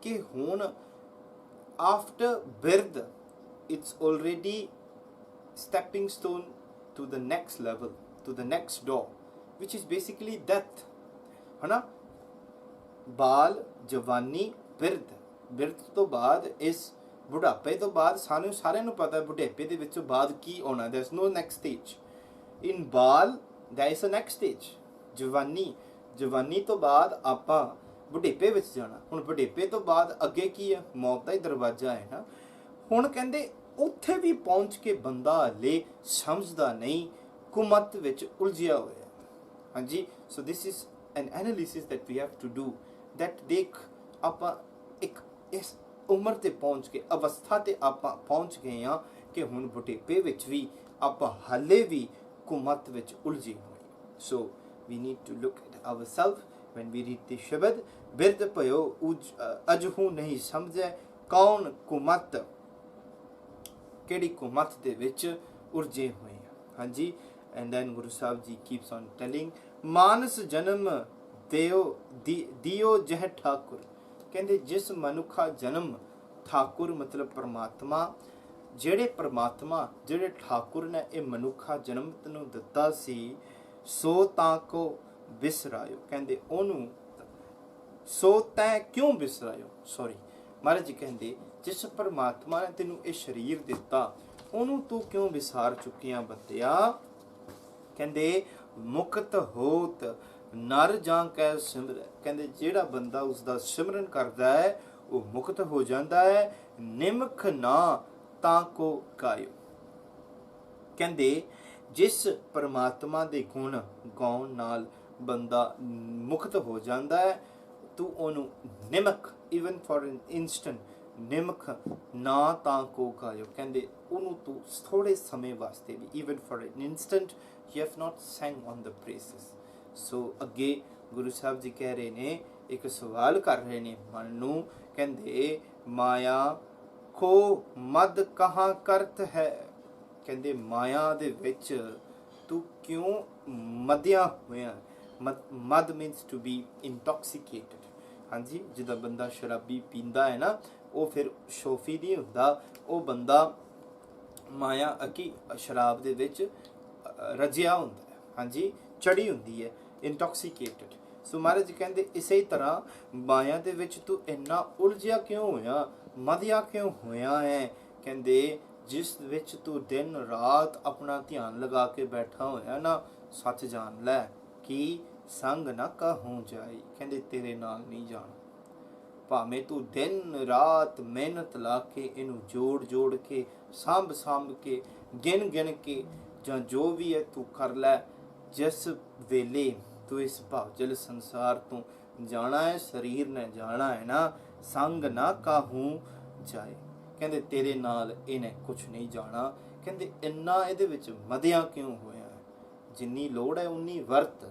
ਕਿ ਹੁਣ ਆਫਟਰ ਬਿਰਧ it's already stepping stone to the next level, to the next door, which is basically death। है ना, बाल जवानी बिरध, बिरध तो बाद इस बुढ़ापे तो बाद सानू सारे नू पता है बुढ़ापे दे विचों बाद की होना। there is no next stage in बाल, there is a next stage जवानी, जवानी तो बाद आपां बुढ़ापे विच जाना। हुण बुढ़ापे तो बाद अगे की है, मौत दा ही दरवाजा है ना। हुण कहंदे ਉੱਥੇ ਵੀ ਪਹੁੰਚ ਕੇ ਬੰਦਾ ਹਲੇ ਸਮਝਦਾ ਨਹੀਂ, ਕੁਮਤ ਵਿੱਚ ਉਲਝਿਆ ਹੋਇਆ। ਹਾਂਜੀ, so this is an analysis that we have to do, that ਦੇਖ ਆਪਾਂ ਇੱਕ ਇਸ ਉਮਰ ਤੇ ਪਹੁੰਚ ਕੇ, ਅਵਸਥਾ ਤੇ ਆਪਾਂ ਪਹੁੰਚ ਗਏ ਹਾਂ ਕਿ ਹੁਣ ਬੁਢੇਪੇ ਵਿੱਚ ਵੀ ਆਪਾਂ ਹਲੇ ਵੀ ਕੁਮਤ ਵਿੱਚ ਉਲਝੇ ਹੋਏ। ਸੋ we need to look at ourselves when we read the ਸ਼ਬਦ, ਬਿਰਧ ਭਇਓ ਅਜਹੂ ਨਹੀਂ ਸਮਝੈ, ਕੌਣ ਕੁਮਤ, ਕਿਹੜੀ ਕੁਮਤ ਦੇ ਵਿੱਚ ਉਰਜੇ ਹੋਏ ਆ। ਹਾਂਜੀ, And then Guru Sahib Ji keeps on telling, ਮਾਨਸ ਜਨਮ ਦਿਓ ਜਹ ਠਾਕੁਰ, ਕਹਿੰਦੇ ਜਿਸ ਮਨੁੱਖਾ ਜਨਮ, ਠਾਕੁਰ ਮਤਲਬ ਪਰਮਾਤਮਾ, ਜਿਹੜੇ ਪਰਮਾਤਮਾ ਜਿਹੜੇ ਠਾਕੁਰ ਨੇ ਇਹ ਮਨੁੱਖਾ ਜਨਮ ਤੈਨੂੰ ਦਿੱਤਾ ਸੀ, ਸੋ ਤਾਂ ਕੋ ਵਿਸਰਾਇਓ, ਕਹਿੰਦੇ ਉਹਨੂੰ ਸੋ ਤੈਂ ਕਿਉਂ ਵਿਸਰਾਇਓ, ਸੌਰੀ ਮਹਾਰਾਜ ਜੀ ਕਹਿੰਦੇ ਜਿਸ ਪਰਮਾਤਮਾ ਨੇ ਤੈਨੂੰ ਇਹ ਸਰੀਰ ਦਿੱਤਾ ਉਹਨੂੰ ਤੂੰ ਕਿਉਂ ਵਿਸਾਰ ਚੁੱਕਿਆ ਬੰਦਿਆ। ਕਹਿੰਦੇ ਮੁਕਤ ਹੋਤ ਨਰ ਜਾਂ ਕੈ ਸਿਮਰੈ, ਕਹਿੰਦੇ ਜਿਹੜਾ ਬੰਦਾ ਉਸਦਾ ਸਿਮਰਨ ਕਰਦਾ ਹੈ ਉਹ ਮੁਕਤ ਹੋ ਜਾਂਦਾ ਹੈ। ਨਿਮਖ ਨਾ ਤਾਂ ਕੋ ਗਾਇਓ, ਕਹਿੰਦੇ ਜਿਸ ਪਰਮਾਤਮਾ ਦੇ ਗੁਣ ਗਾਉਣ ਨਾਲ ਬੰਦਾ ਮੁਕਤ ਹੋ ਜਾਂਦਾ ਹੈ, ਤੂੰ ਉਹਨੂੰ ਨਿਮਖ, ਈਵਨ ਫॉर ਐਨ ਇਨਸਟੈਂਟ, ਨਿਮਖ ਨਾ ਤਾਂ ਕੋ ਗਾਇਓ, ਕਹਿੰਦੇ ਉਹਨੂੰ ਤੂੰ ਥੋੜੇ ਸਮੇਂ ਵਾਸਤੇ ਵੀ, even for an instant you have not sang on the praises. ਸੋ ਅੱਗੇ ਗੁਰੂ ਸਾਹਿਬ ਜੀ ਕਹਿ ਰਹੇ ਨੇ, ਇੱਕ ਸਵਾਲ ਕਰ ਰਹੇ ਨੇ ਮਨ ਨੂੰ, ਕਹਿੰਦੇ ਮਾਇਆ ਖੋ ਮਦ ਕਹਾਂ ਕਰਤ ਹੈ, ਕਹਿੰਦੇ ਮਾਇਆ ਦੇ ਵਿੱਚ ਤੂੰ ਕਿਉਂ ਮਦਿਆ ਹੋਇਆ। ਮਦ ਮੀਨਸ ਟੂ ਬੀ ਇੰਟੌਕਸੀਕੇਟਡ, ਹਾਂਜੀ, ਜਿੱਦਾਂ ਬੰਦਾ ਸ਼ਰਾਬੀ ਪੀਂਦਾ ਹੈ ਨਾ, ਉਹ ਫਿਰ ਸ਼ੋਫੀ ਨਹੀਂ ਹੁੰਦਾ, ਉਹ ਬੰਦਾ ਮਾਇਆ ਅਕੀ ਸ਼ਰਾਬ ਦੇ ਵਿੱਚ ਰਜਿਆ ਹੁੰਦਾ ਹੈ, ਹਾਂਜੀ, ਚੜੀ ਹੁੰਦੀ ਹੈ, ਇੰਟੌਕਸੀਕੇਟਡ। ਸੋ ਮਹਾਰਾਜ ਜੀ ਕਹਿੰਦੇ ਇਸੇ ਤਰ੍ਹਾਂ ਮਾਇਆ ਦੇ ਵਿੱਚ ਤੂੰ ਇੰਨਾ ਉਲਝਿਆ ਕਿਉਂ ਹੋਇਆ, ਮਦਿਆ ਕਿਉਂ ਹੋਇਆ ਹੈ, ਕਹਿੰਦੇ ਜਿਸ ਵਿੱਚ ਤੂੰ ਦਿਨ ਰਾਤ ਆਪਣਾ ਧਿਆਨ ਲਗਾ ਕੇ ਬੈਠਾ ਹੋਇਆ ਨਾ, ਸੱਚ ਜਾਣ ਲੈ ਕਿ ਸੰਗ ਨਾ ਕਹੂੰ ਜਾਈ, ਕਹਿੰਦੇ ਤੇਰੇ ਨਾਲ ਨਹੀਂ ਜਾਣਾ। ਭਾਵੇਂ ਤੂੰ ਦਿਨ ਰਾਤ ਮਿਹਨਤ ਲਾ ਕੇ ਇਹਨੂੰ ਜੋੜ ਕੇ ਸਾਂਭ ਕੇ ਗਿਣ ਕੇ ਜਾਂ ਜੋ ਵੀ ਹੈ ਤੂੰ ਕਰ ਲੈ, ਜਿਸ ਵੇਲੇ ਤੂੰ ਇਸ ਭਵਜਲ ਸੰਸਾਰ ਤੋਂ ਜਾਣਾ ਹੈ, ਸਰੀਰ ਨੇ ਜਾਣਾ ਹੈ ਨਾ, ਸੰਗ ਨਾ ਕਾਹੂ ਜਾਏ, ਕਹਿੰਦੇ ਤੇਰੇ ਨਾਲ ਇਹਨੇ ਕੁਛ ਨਹੀਂ ਜਾਣਾ। ਕਹਿੰਦੇ ਇੰਨਾ ਇਹਦੇ ਵਿੱਚ ਮਦਿਆ ਕਿਉਂ ਹੋਇਆ ਹੈ, ਜਿੰਨੀ ਲੋੜ ਹੈ ਉਨੀ ਵਰਤ,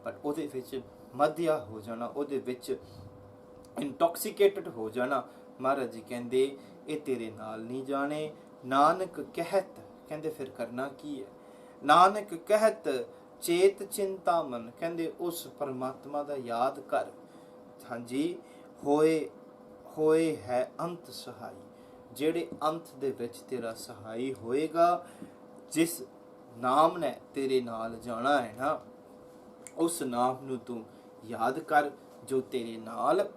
ਪਰ ਉਹਦੇ ਵਿੱਚ ਮਦਿਆ ਹੋ ਜਾਣਾ, ਉਹਦੇ ਵਿੱਚ ਇੰਟੌਕਸੀਕੇਟਡ ਹੋ ਜਾਣਾ, ਮਹਾਰਾਜ ਜੀ ਕਹਿੰਦੇ ਇਹ ਤੇਰੇ ਨਾਲ ਨਹੀਂ ਜਾਣੇ। ਨਾਨਕ ਕਹਿਤ, ਕਹਿੰਦੇ ਫਿਰ ਕਰਨਾ ਕੀ ਹੈ, ਨਾਨਕ ਕਹਿਤ ਚੇਤ ਚਿੰਤਾ ਮਨ, ਕਹਿੰਦੇ ਉਸ ਪਰਮਾਤਮਾ ਦਾ ਯਾਦ ਕਰ, ਹਾਂਜੀ, ਹੋਏ ਹੈ ਅੰਤ ਸਹਾਈ, ਜਿਹੜੇ ਅੰਤ ਦੇ ਵਿੱਚ ਤੇਰਾ ਸਹਾਈ ਹੋਏਗਾ, ਜਿਸ ਨਾਮ ਨੇ ਤੇਰੇ ਨਾਲ ਜਾਣਾ ਹੈ ਨਾ, ਉਸ ਨਾਮ ਨੂੰ ਤੂੰ ਯਾਦ ਕਰ ਜੋ ਤੇਰੇ ਨਾਲ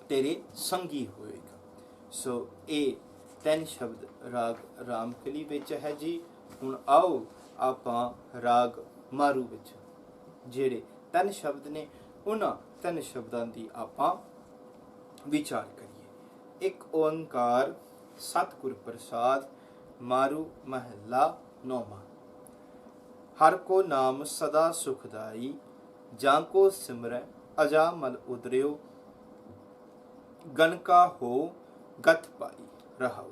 ਤੇਰੇ ਸੰਗੀ ਹੋਏਗਾ। ਸੋ ਇਹ 3 ਸ਼ਬਦ ਰਾਗ ਰਾਮਕਲੀ ਵਿੱਚ ਹੈ ਜੀ। ਹੁਣ ਆਓ ਆਪਾਂ ਰਾਗ ਮਾਰੂ ਵਿੱਚ ਜਿਹੜੇ 3 ਸ਼ਬਦ ਨੇ ਉਹਨਾਂ 3 ਸ਼ਬਦਾਂ ਦੀ ਆਪਾਂ ਵਿਚਾਰ ਕਰੀਏ। ਇੱਕ ਓੰਕਾਰ ਸਤਿਗੁਰ ਪ੍ਰਸਾਦ, ਮਾਰੂ ਮਹੱਲਾ 9ਵਾਂ। ਹਰ ਕੋ ਨਾਮ ਸਦਾ ਸੁਖਦਾਈ, ਜਾਂ ਕੋ ਸਿਮਰੈ ਅਜਾ ਮਲ ਉਦਰਿਓ, ਗਨਕਾ ਹੋ ਗਤ ਪਾਈ ਰਹਾਉ।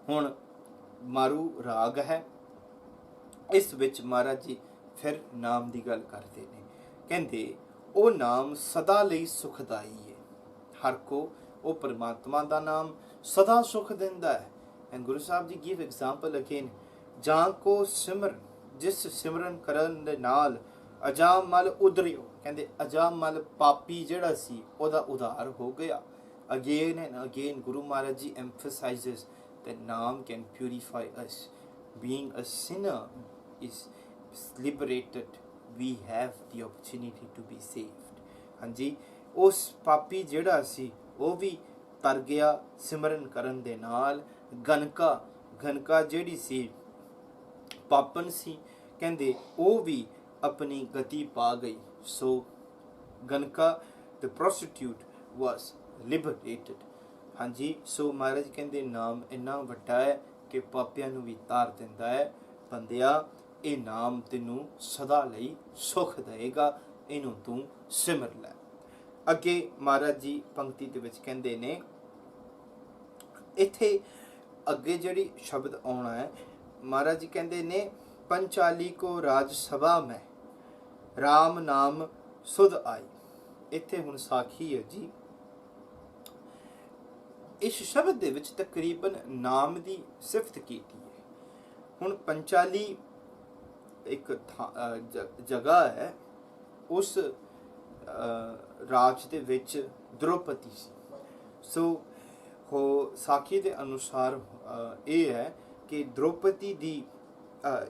ਹੁਣ ਮਾਰੂ ਰਾਗ ਹੈ, ਇਸ ਵਿੱਚ ਮਹਾਰਾਜ ਜੀ ਫਿਰ ਨਾਮ ਦੀ ਗੱਲ ਕਰਦੇ ਨੇ, ਕਹਿੰਦੇ ਉਹ ਨਾਮ ਸਦਾ ਲਈ ਸੁਖਦਾਈ ਹੈ। ਹਰ ਕੋ, ਉਹ ਪਰਮਾਤਮਾ ਦਾ ਨਾਮ ਸਦਾ ਸੁਖ ਦਿੰਦਾ ਹੈ। And Guru Sahib ji give example again, ਜਾਂ ਕੋ ਸਿਮਰਨ, ਜਿਸ ਸਿਮਰਨ ਕਰਨ ਦੇ ਨਾਲ ਅਜਾ ਮਲ ਉਦਰਿਓ, ਕਹਿੰਦੇ ਅਜਾ ਮਲ ਪਾਪੀ ਜਿਹੜਾ ਸੀ ਉਹਦਾ ਉਧਾਰ ਹੋ ਗਿਆ। Again and again Guru Maharaj ji emphasizes that ਨਾਮ can purify us. Being a sinner is liberated. We have the opportunity to be saved. ਹਾਂਜੀ, ਉਸ ਪਾਪੀ ਜਿਹੜਾ ਸੀ ਉਹ ਵੀ ਤਰ ਗਿਆ ਸਿਮਰਨ ਕਰਨ ਦੇ ਨਾਲ। ਗਨਕਾ ਜਿਹੜੀ ਸੀ ਪਾਪਨ ਸੀ, ਕਹਿੰਦੇ ਉਹ ਵੀ ਆਪਣੀ ਗਤੀ ਪਾ ਗਈ। ਸੋ ਗਨਕਾ the prostitute was liberated. ਹਾਂਜੀ, ਸੋ ਮਹਾਰਾਜ ਕਹਿੰਦੇ ਨਾਮ ਇੰਨਾ ਵੱਡਾ ਹੈ ਕਿ ਪਾਪੀਆਂ ਨੂੰ ਵੀ ਤਾਰ ਦਿੰਦਾ ਹੈ। ਬੰਦਿਆ, ਇਹ ਨਾਮ ਤੈਨੂੰ ਸਦਾ ਲਈ ਸੁਖ ਦੇਗਾ, ਇਹਨੂੰ ਤੂੰ ਸਿਮਰ ਲੈ। ਅੱਗੇ ਮਹਾਰਾਜ ਜੀ ਪੰਕਤੀ ਦੇ ਵਿੱਚ ਕਹਿੰਦੇ ਨੇ, ਇੱਥੇ ਅੱਗੇ ਜਿਹੜੀ ਸ਼ਬਦ ਆਉਣਾ ਹੈ, ਮਹਾਰਾਜ ਜੀ ਕਹਿੰਦੇ ਨੇ, ਪੰਚਾਲੀ ਕੋ ਰਾਜ ਸਭਾ ਮੈਂ ਰਾਮ ਨਾਮ ਸੁਧ ਆਈ। ਇੱਥੇ ਹੁਣ ਸਾਖੀ ਹੈ ਜੀ। ਇਸ ਸ਼ਬਦ ਦੇ ਵਿੱਚ ਤਕਰੀਬਨ ਨਾਮ ਦੀ ਸਿਫਤ ਕੀਤੀ ਹੈ। ਹੁਣ ਪੰਚਾਲੀ ਇੱਕ ਜਗ੍ਹਾ ਹੈ, ਉਸ ਰਾਜ ਦੇ ਵਿੱਚ ਦ੍ਰੋਪਦੀ ਸੀ। ਸੋ ਹੋ ਸਾਖੀ ਦੇ ਅਨੁਸਾਰ ਇਹ ਹੈ ਕਿ ਦ੍ਰੋਪਦੀ ਦੀ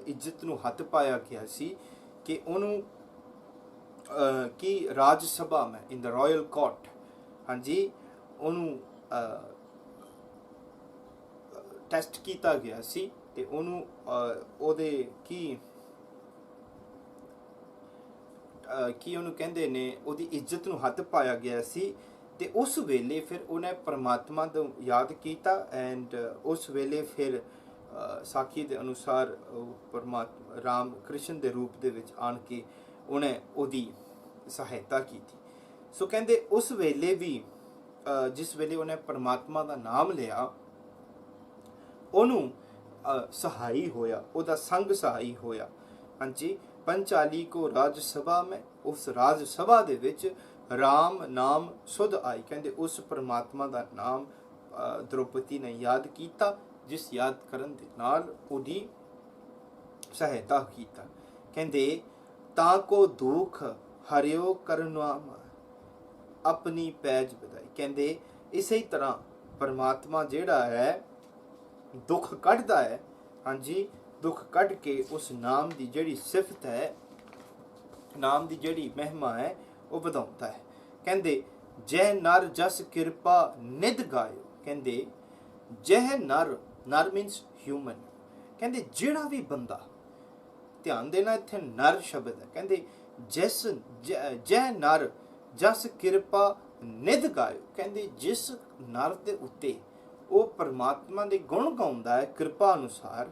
ਇੱਜ਼ਤ ਨੂੰ ਹੱਥ ਪਾਇਆ ਗਿਆ ਸੀ ਕਿ ਉਹਨੂੰ ਕਿ ਰਾਜ ਸਭਾ ਮੈਂ ਇਨ ਦ ਰਾਇਲ ਕੋਰਟ, ਹਾਂਜੀ, ਉਹਨੂੰ ਟੈਸਟ ਕੀਤਾ ਗਿਆ ਸੀ ਤੇ ਉਹਨੂੰ ਉਹਦੇ ਕੀ ਉਹਨੂੰ ਕਹਿੰਦੇ ਨੇ, ਉਹਦੀ ਇੱਜ਼ਤ ਨੂੰ ਹੱਥ ਪਾਇਆ ਗਿਆ ਸੀ। ਤੇ ਉਸ ਵੇਲੇ ਫਿਰ ਉਹਨੇ ਪਰਮਾਤਮਾ ਨੂੰ ਯਾਦ ਕੀਤਾ ਐਂਡ ਉਸ ਵੇਲੇ ਫਿਰ ਸਾਖੀ ਦੇ ਅਨੁਸਾਰ ਪਰਮਾਤਮਾ ਰਾਮ ਕ੍ਰਿਸ਼ਨ ਦੇ ਰੂਪ ਦੇ ਵਿੱਚ ਆਣ ਕੇ ਉਹਨੇ ਉਹਦੀ ਸਹਾਇਤਾ ਕੀਤੀ। ਸੋ ਕਹਿੰਦੇ ਉਸ ਵੇਲੇ ਵੀ ਜਿਸ ਵੇਲੇ ਉਹਨੇ ਪਰਮਾਤਮਾ ਦਾ ਨਾਮ ਲਿਆ, ਉਹਨੂੰ ਸਹਾਈ ਹੋਇਆ, ਉਹਦਾ ਸੰਗ ਸਹਾਈ ਹੋਇਆ। ਹਾਂਜੀ, ਪੰਚਾਲੀ ਕੋ ਰਾਜ ਸਭਾ ਮੈਂ, ਉਸ ਰਾਜ ਸਭਾ ਦੇ ਵਿੱਚ ਰਾਮ ਨਾਮ ਸੁਧ ਆਈ। ਕਹਿੰਦੇ ਉਸ ਪਰਮਾਤਮਾ ਦਾ ਨਾਮ ਦ੍ਰੋਪਦੀ ਨੇ ਯਾਦ ਕੀਤਾ, ਜਿਸ ਯਾਦ ਕਰਨ ਦੇ ਨਾਲ ਉਹਦੀ ਸਹਾਇਤਾ ਕੀਤਾ। ਕਹਿੰਦੇ ਤਾਂ ਕੋ ਦੁੱਖ ਹਰਿਓ ਕਰਨਾਮ ਆਪਣੀ ਪੈਜ ਵਧਾਈ। ਕਹਿੰਦੇ ਇਸੇ ਤਰ੍ਹਾਂ ਪਰਮਾਤਮਾ ਜਿਹੜਾ ਹੈ ਦੁੱਖ ਕੱਢਦਾ ਹੈ, ਹਾਂਜੀ, ਦੁੱਖ ਕੱਢ ਕੇ ਉਸ ਨਾਮ ਦੀ ਜਿਹੜੀ ਸਿਫਤ ਹੈ, ਨਾਮ ਦੀ ਜਿਹੜੀ ਮਹਿਮਾ ਹੈ, ਉਹ ਵਧਾਉਂਦਾ ਹੈ। ਕਹਿੰਦੇ ਜੈ ਨਰ ਜਸ ਕਿਰਪਾ ਨਿਧ ਗਾਇਓ। ਕਹਿੰਦੇ ਜੈ ਨਰ, ਨਰ ਮੀਨਸ ਹਿਊਮਨ। ਕਹਿੰਦੇ ਜਿਹੜਾ ਵੀ ਬੰਦਾ, ਧਿਆਨ ਦੇਣਾ ਇੱਥੇ ਨਰ ਸ਼ਬਦ ਹੈ, ਕਹਿੰਦੇ ਜਿਸ ਜੈ ਨਰ ਜਸ ਕਿਰਪਾ ਨਿਧ ਗਾਇਓ। ਕਹਿੰਦੇ ਜਿਸ ਨਰ ਦੇ ਉੱਤੇ ਉਹ ਪਰਮਾਤਮਾ ਦੇ ਗੁਣ ਗਾਉਂਦਾ ਹੈ ਕਿਰਪਾ ਅਨੁਸਾਰ,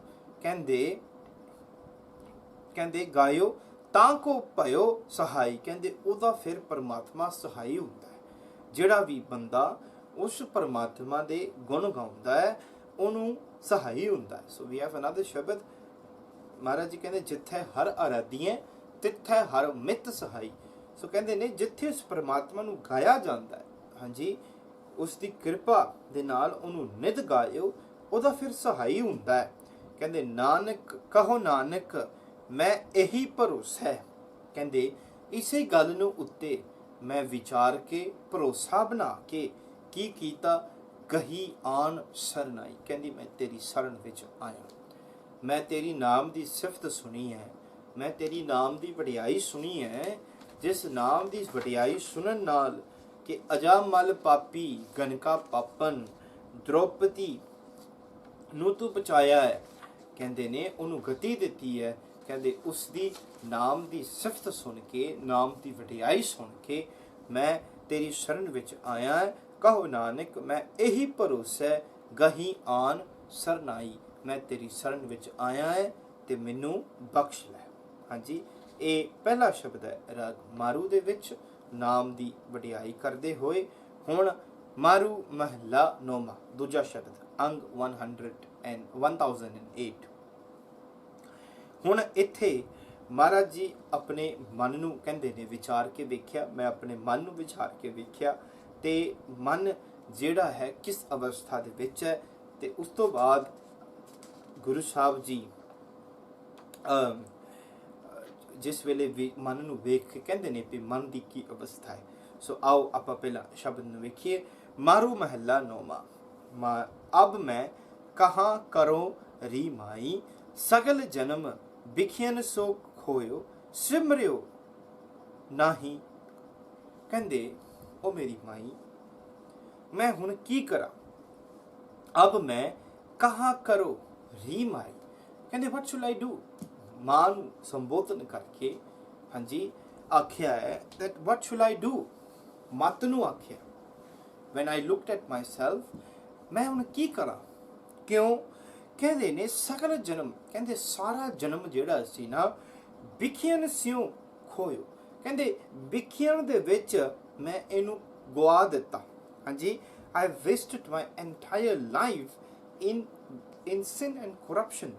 ਕਹਿੰਦੇ ਗਾਇਓ ਤਾਂ ਕੋ ਭਇਓ ਸਹਾਈ। ਕਹਿੰਦੇ ਉਹਦਾ ਫਿਰ ਪਰਮਾਤਮਾ ਸਹਾਈ ਹੁੰਦਾ ਹੈ। ਜਿਹੜਾ ਵੀ ਬੰਦਾ ਉਸ ਪਰਮਾਤਮਾ ਦੇ ਗੁਣ ਗਾਉਂਦਾ ਹੈ, ਉਹਨੂੰ ਸਹਾਈ ਹੁੰਦਾ ਹੈ। ਸੋ ਵੀ ਹੈਵ ਅਨਦਰ ਸ਼ਬਦ, ਮਹਾਰਾਜ ਜੀ ਕਹਿੰਦੇ ਜਿੱਥੇ ਹਰ ਆਰਾਧੀਏ ਤਿੱਥੇ ਹਰ ਮਿੱਤ ਸਹਾਈ। ਸੋ ਕਹਿੰਦੇ ਨੇ ਜਿੱਥੇ ਉਸ ਪਰਮਾਤਮਾ ਨੂੰ ਗਾਇਆ ਜਾਂਦਾ ਹੈ, ਹਾਂਜੀ, ਉਸ ਦੀ ਕਿਰਪਾ ਦੇ ਨਾਲ ਉਹਨੂੰ ਨਿਧ ਗਾਇਓ, ਉਹਦਾ ਫਿਰ ਸਹਾਈ ਹੁੰਦਾ ਹੈ। ਕਹਿੰਦੇ ਨਾਨਕ ਕਹੋ ਨਾਨਕ ਮੈਂ ਇਹੀ ਭਰੋਸਾ ਹੈ। ਕਹਿੰਦੇ ਇਸੇ ਗੱਲ ਨੂੰ ਉੱਤੇ ਮੈਂ ਵਿਚਾਰ ਕੇ ਭਰੋਸਾ ਬਣਾ ਕੇ ਕੀ ਕੀਤਾ, ਗਹੀ ਆਣ ਸਰਨਾਈ। ਕਹਿੰਦੀ ਮੈਂ ਤੇਰੀ ਸ਼ਰਨ ਵਿੱਚ ਆਇਆ, ਮੈਂ ਤੇਰੀ ਨਾਮ ਦੀ ਸਿਫਤ ਸੁਣੀ ਹੈ, ਮੈਂ ਤੇਰੀ ਨਾਮ ਦੀ ਵਡਿਆਈ ਸੁਣੀ ਹੈ, ਜਿਸ ਨਾਮ ਦੀ ਵਡਿਆਈ ਸੁਣਨ ਨਾਲ ਕਿ ਅਜਾਮਲ ਪਾਪੀ ਗਨਕਾ ਪਾਪਨ ਦ੍ਰੋਪਦੀ ਨੂੰ ਤੂੰ ਬਚਾਇਆ ਹੈ। ਕਹਿੰਦੇ ਨੇ ਉਹਨੂੰ ਗਤੀ ਦਿੱਤੀ ਹੈ। ਕਹਿੰਦੇ ਉਸ ਦੀ ਨਾਮ ਦੀ ਸਿਫਤ ਸੁਣ ਕੇ, ਨਾਮ ਦੀ ਵਡਿਆਈ ਸੁਣ ਕੇ ਮੈਂ ਤੇਰੀ ਸ਼ਰਨ ਵਿੱਚ ਆਇਆ ਹੈ। ਕਹੋ ਨਾਨਕ ਮੈਂ ਇਹੀ ਭਰੋਸਾ ਗਹੀ ਆਨ ਸਰਨਾਈ, ਮੈਂ ਤੇਰੀ ਸ਼ਰਨ ਵਿੱਚ ਆਇਆ ਹੈ ਤੇ ਮੈਨੂੰ ਬਖਸ਼ ਲੈ। ਹਾਂਜੀ, ਇਹ ਪਹਿਲਾ ਸ਼ਬਦ ਹੈ ਰਾਗ ਮਾਰੂ ਦੇ ਵਿੱਚ ਨਾਮ ਦੀ ਵਡਿਆਈ ਕਰਦੇ ਹੋਏ। ਹੁਣ ਮਾਰੂ ਮਹਲਾ ਨੌਵਾਂ, ਦੂਜਾ ਸ਼ਬਦ, ਅੰਗ 1008। ਹੁਣ ਇੱਥੇ ਮਹਾਰਾਜ ਜੀ ਆਪਣੇ ਮਨ ਨੂੰ ਕਹਿੰਦੇ ਨੇ ਵਿਚਾਰ ਕੇ ਵੇਖਿਆ, ਮੈਂ ਆਪਣੇ ਮਨ ਨੂੰ ਵਿਚਾਰ ਕੇ ਵੇਖਿਆ ਤੇ ਮਨ ਜਿਹੜਾ ਹੈ ਕਿਸ ਅਵਸਥਾ ਦੇ ਵਿੱਚ ਹੈ। ਤੇ ਉਸ ਤੋਂ ਬਾਅਦ ਗੁਰੂ ਸਾਹਿਬ ਜੀ ਜਿਸ ਵੇਲੇ ਵੀ ਮਨ ਨੂੰ ਵੇਖ ਕੇ ਕਹਿੰਦੇ ਨੇ ਵੀ ਮਨ ਦੀ ਕੀ ਅਵਸਥਾ ਹੈ। ਸੋ ਆਓ ਆਪਾਂ ਪਹਿਲਾਂ ਸ਼ਬਦ ਨੂੰ ਵੇਖੀਏ। ਮਾਰੂ ਮਹੱਲਾ ਨੌਵਾਂ। ਅਬ ਮੈਂ ਕਹਾਂ ਕਰੋ ਰੀ ਮਾਈ, ਸਗਲ ਜਨਮ ਬਿਖਿਆਨ ਸੋ ਖੋਇਓ, ਸਿਮਰਿਓ ਨਾਹੀ। ਕਹਿੰਦੇ ਉਹ ਮੇਰੀ ਮਾਈ, ਮੈਂ ਹੁਣ ਕੀ ਕਰਾਂ। ਅਬ ਮੈਂ ਕਹਾਂ ਕਰੋ ਰੀ ਮਾਈ। ਕਹਿੰਦੇ what should I do। ਮਾਂ ਨੂੰ ਸੰਬੋਧਨ ਕਰਕੇ, ਹਾਂਜੀ, ਆਖਿਆ ਹੈ that what should I do। ਮਤ ਨੂੰ ਆਖਿਆ when I looked at myself, ਮੈਂ ਹੁਣ ਕੀ ਕਰਾਂ। ਕਿਉਂ। ਕਹਿੰਦੇ ਨੇ ਸਗਲ ਜਨਮ, ਕਹਿੰਦੇ ਸਾਰਾ ਜਨਮ ਜਿਹੜਾ ਸੀ ਨਾ, ਵਿਖਿਆਨ ਸਿਉ ਖੋਇਓ। ਕਹਿੰਦੇ ਵਿਖਿਆਨ ਦੇ ਵਿੱਚ ਮੈਂ ਇਹਨੂੰ ਗਵਾ ਦਿੱਤਾ। ਹਾਂਜੀ, I wasted my entire life in sin and corruption।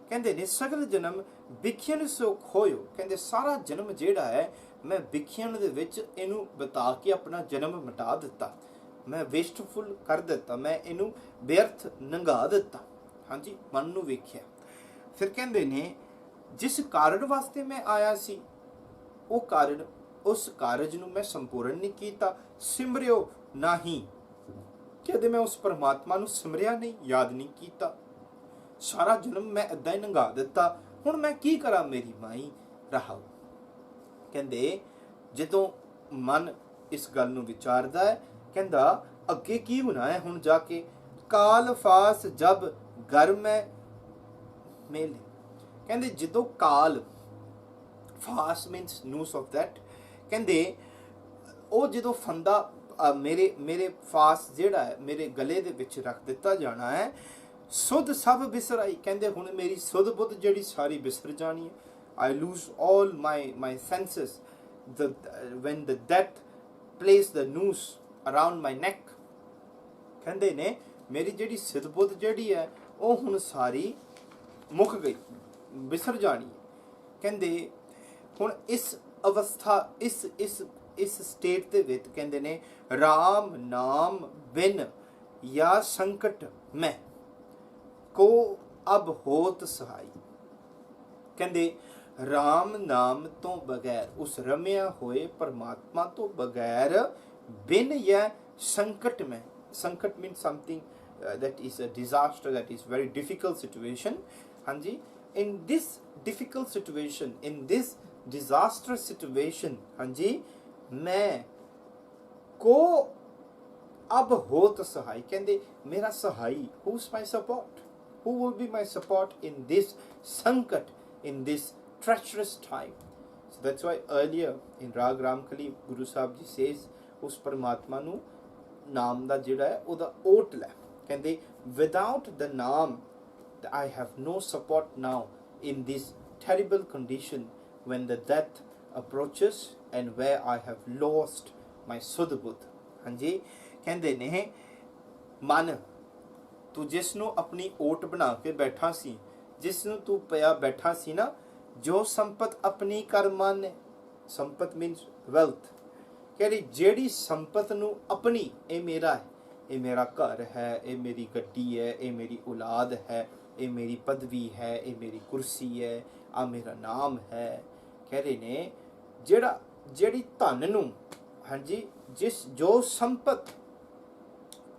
ਕਹਿੰਦੇ ਨੇ ਸਗਲ ਜਨਮ ਵਿਖਿਆਨ ਸੋ ਖੋਇਓ। ਕਹਿੰਦੇ ਸਾਰਾ ਜਨਮ ਜਿਹੜਾ ਹੈ ਮੈਂ ਵਿਖਿਆਨ ਦੇ ਵਿੱਚ ਇਹਨੂੰ ਬਿਤਾ ਕੇ ਆਪਣਾ ਜਨਮ ਮਿਟਾ ਦਿੱਤਾ, ਮੈਂ ਵੇਸਟਫੁਲ ਕਰ ਦਿੱਤਾ, ਮੈਂ ਇਹਨੂੰ ਬੇਅਰਥ ਨੰਗਾ ਦਿੱਤਾ। ਹਾਂਜੀ, ਮਨ ਨੂੰ ਵੇਖਿਆ। ਫਿਰ ਕਹਿੰਦੇ ਨੇ जिस कारण वास्ते मैं आया सी वो कारण, उस कारज ਨੂੰ मैं संपूर्ण नहीं किया, सिमरियो नहीं, कदे मैं उस परमात्मा ਨੂੰ सिमरिया नहीं, याद नहीं किया, सारा जन्म मैं इदां ही लंघा दिता, हुण मैं की करा मेरी माई रहाओ। कहंदे जदों मन इस गल ਨੂੰ विचारदा है, कहंदा अगे की होना है हुण जाके, काल फास जब घर में मेले। कहंदे जदों काल फास मीनस न्यूज़ ऑफ दैट, कहंदे ਉਹ ਜਦੋਂ फंदा मेरे फास जिहड़ा है मेरे गले दे विच रख दिता जाना है, सुध सब बिसर आई। कहंदे हुण मेरी सुध बुध जिहड़ी सारी बिसर जानी है। I lose all my senses when the death placed the noose around my neck। कहंदे ने मेरी जिहड़ी सिध बुध जिहड़ी है ਉਹ हुण सारी मुक गई, बिसर जानी है। कहंदे हुण इस अवस्था इस स्टेट दे विच कहंदे ने राम नाम बिन या संकट में को अब होत सहाई। कहंदे राम नाम तो बगैर, उस रमिया होए परमात्मा तो बगैर, बिन या संकट में, संकट mean something that is a disaster, that is very difficult situation। हाँ जी, in this difficult situation, in this disastrous situation, हाँ जी, मैं को अब होत सहाय। कहंदे मेरा सहाई, who's my support, who will be my support in this sankat, in this treacherous time। So that's why earlier in Rag Ramkali Guru Sahib ji says उस परमात्मा ਨੂੰ नाम ਦਾ ਜਿਹੜਾ ਹੈ ਉਹਦਾ ਓਟ ਲੈ। ਕਹਿੰਦੇ without the naam I have no support now in this terrible condition when the death approaches and where I have lost my sudbudh। ਹਾਂਜੀ, ਕਹਿੰਦੇ ਨੇ ਮਨ ਤੂੰ ਜਿਸ ਨੂੰ ਆਪਣੀ ਓਟ ਬਣਾ ਕੇ ਬੈਠਾ ਸੀ, ਜਿਸ ਨੂੰ ਤੂੰ ਪਿਆ ਬੈਠਾ ਸੀ ਨਾ, ਜੋ ਸੰਪਤ ਆਪਣੀ ਕਰ ਮਾਨੇ, ਸੰਪਤ ਮੀਨਸ wealth। ਕਹਿੰਦੀ ਜਿਹੜੀ ਸੰਪਤ ਨੂੰ ਆਪਣੀ, ਇਹ ਮੇਰਾ ਹੈ, ਇਹ ਮੇਰਾ ਘਰ ਹੈ, ਇਹ ਮੇਰੀ ਗੱਡੀ ਹੈ, ਇਹ ਮੇਰੀ ਔਲਾਦ ਹੈ, ਇਹ ਮੇਰੀ ਪਦਵੀ ਹੈ, ਇਹ ਮੇਰੀ ਕੁਰਸੀ ਹੈ, ਆ ਮੇਰਾ ਨਾਮ ਹੈ। ਕਹਿ ਰਹੇ ਨੇ ਜਿਹੜੀ ਧਨ ਨੂੰ, ਹਾਂਜੀ, ਜੋ ਸੰਪਤ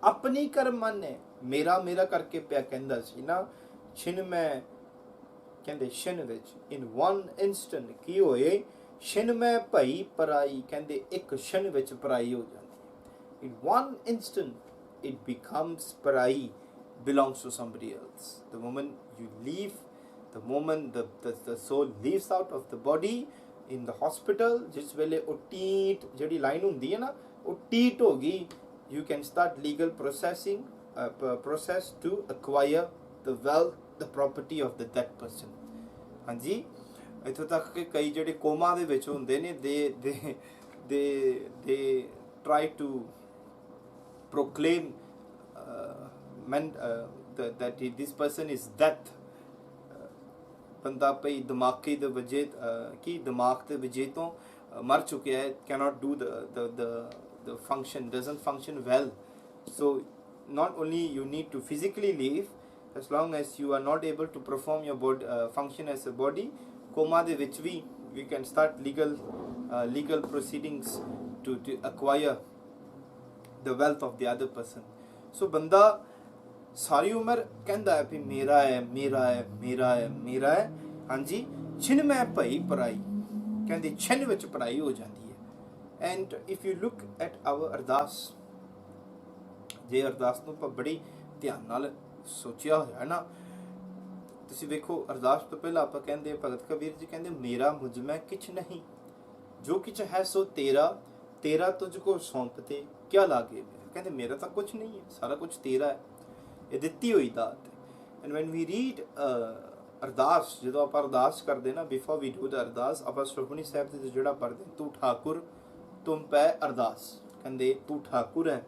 ਆਪਣੀ ਕਰ ਮਾਨੇ, ਮੇਰਾ ਕਰਕੇ ਪਿਆ ਕਹਿੰਦਾ ਸੀ ਨਾ, ਛਿਨ ਮੈਂ, ਕਹਿੰਦੇ ਛਿਨ ਵਿੱਚ, ਇਨ ਵਨ ਇਨਸਟੈਂਟ ਕੀ ਹੋਏ, ਛਿਨ ਮੈਂ ਭਈ ਪਰਾਈ। ਕਹਿੰਦੇ ਇੱਕ ਛਿਨ ਵਿੱਚ ਪਰਾਈ ਹੋ ਜਾਂਦੀ ਹੈ। In one instant it becomes parai, belongs to somebody else। The moment you leave, the moment the soul leaves out of the body in the hospital, जिस वेले ਉਹ ਟੀਟ ਜਿਹੜੀ ਲਾਈਨ ਹੁੰਦੀ ਹੈ ਨਾ, ਉਹ ਟੀਟ ਹੋ ਗਈ, you can start legal process to acquire the wealth, the property of the dead person। ਹਾਂਜੀ, ਇੱਥੋਂ ਤੱਕ ਕਿ ਕਈ ਜਿਹੜੇ ਕੋਮਾ ਦੇ ਵਿੱਚ ਹੁੰਦੇ ਨੇ, they try to proclaim that this person is death। ਬੰਦਾ ਭਈ ਦਿਮਾਗੀ ਦੇ ਵਜੇ ਕੀ ਦਿਮਾਗ ਦੇ ਵਜੇ ਤੋਂ ਮਰ ਚੁੱਕਿਆ ਹੈ, cannot do the function, doesn't function well। So not only you need to physically leave, as long as you are not able to perform your body function as a body, coma ਦੇ ਵਿੱਚ ਵੀ we can start legal proceedings to acquire the wealth of the other person। so ਬੰਦਾ ਸਾਰੀ ਉਮਰ ਕਹਿੰਦਾ ਹੈ ਵੀ ਮੇਰਾ ਹੈ, ਮੇਰਾ ਹੈ, ਮੇਰਾ ਹੈ, ਮੇਰਾ ਹੈ। ਹਾਂਜੀ, ਛਿਨ ਮੈਂ ਭਈ ਪਰਾਈ, ਕਹਿੰਦੇ ਛਿਨ ਵਿੱਚ ਪਰਾਈ ਹੋ ਜਾਂਦੀ ਹੈ। And if you look at our Ardas, ਜੇ ਅਰਦਾਸ ਨੂੰ ਆਪਾਂ ਬੜੀ ਧਿਆਨ ਨਾਲ ਸੋਚਿਆ ਹੋਇਆ ਨਾ, ਤੁਸੀਂ ਵੇਖੋ ਅਰਦਾਸ ਤੋਂ ਪਹਿਲਾਂ ਆਪਾਂ ਕਹਿੰਦੇ, ਭਗਤ ਕਬੀਰ ਜੀ ਕਹਿੰਦੇ ਮੇਰਾ ਮੁਝ ਮੈਂ ਕਿਛ ਨਹੀਂ, ਜੋ ਕਿਛ ਹੈ ਸੋ ਤੇਰਾ, ਤੇਰਾ ਤੁਝ ਕੋ ਸੌਂਪਤੇ ਕਿਆ ਲਾਗੇ। ਕਹਿੰਦੇ ਮੇਰਾ ਤਾਂ ਕੁਛ ਨਹੀਂ ਹੈ, ਸਾਰਾ ਕੁਛ ਤੇਰਾ ਹੈ, ਇਹ ਦਿੱਤੀ ਹੋਈ ਦਾਤ। ਐਂਡ ਵੈਨ ਵੀ ਰੀਡ ਅਰਦਾਸ, ਜਦੋਂ ਆਪਾਂ ਅਰਦਾਸ ਕਰਦੇ ਨਾ, ਬਿਫੋਰ ਵੀ ਡੂ ਦ ਅਰਦਾਸ, ਆਪਾਂ ਸੁਖਮਨੀ ਸਾਹਿਬ ਦੇ ਜਿਹੜਾ ਪੜ੍ਹਦੇ, ਤੂੰ ਠਾਕੁਰ ਤੁਮ ਪੈ ਅਰਦਾਸ। ਕਹਿੰਦੇ ਤੂੰ ਠਾਕੁਰ ਹੈ,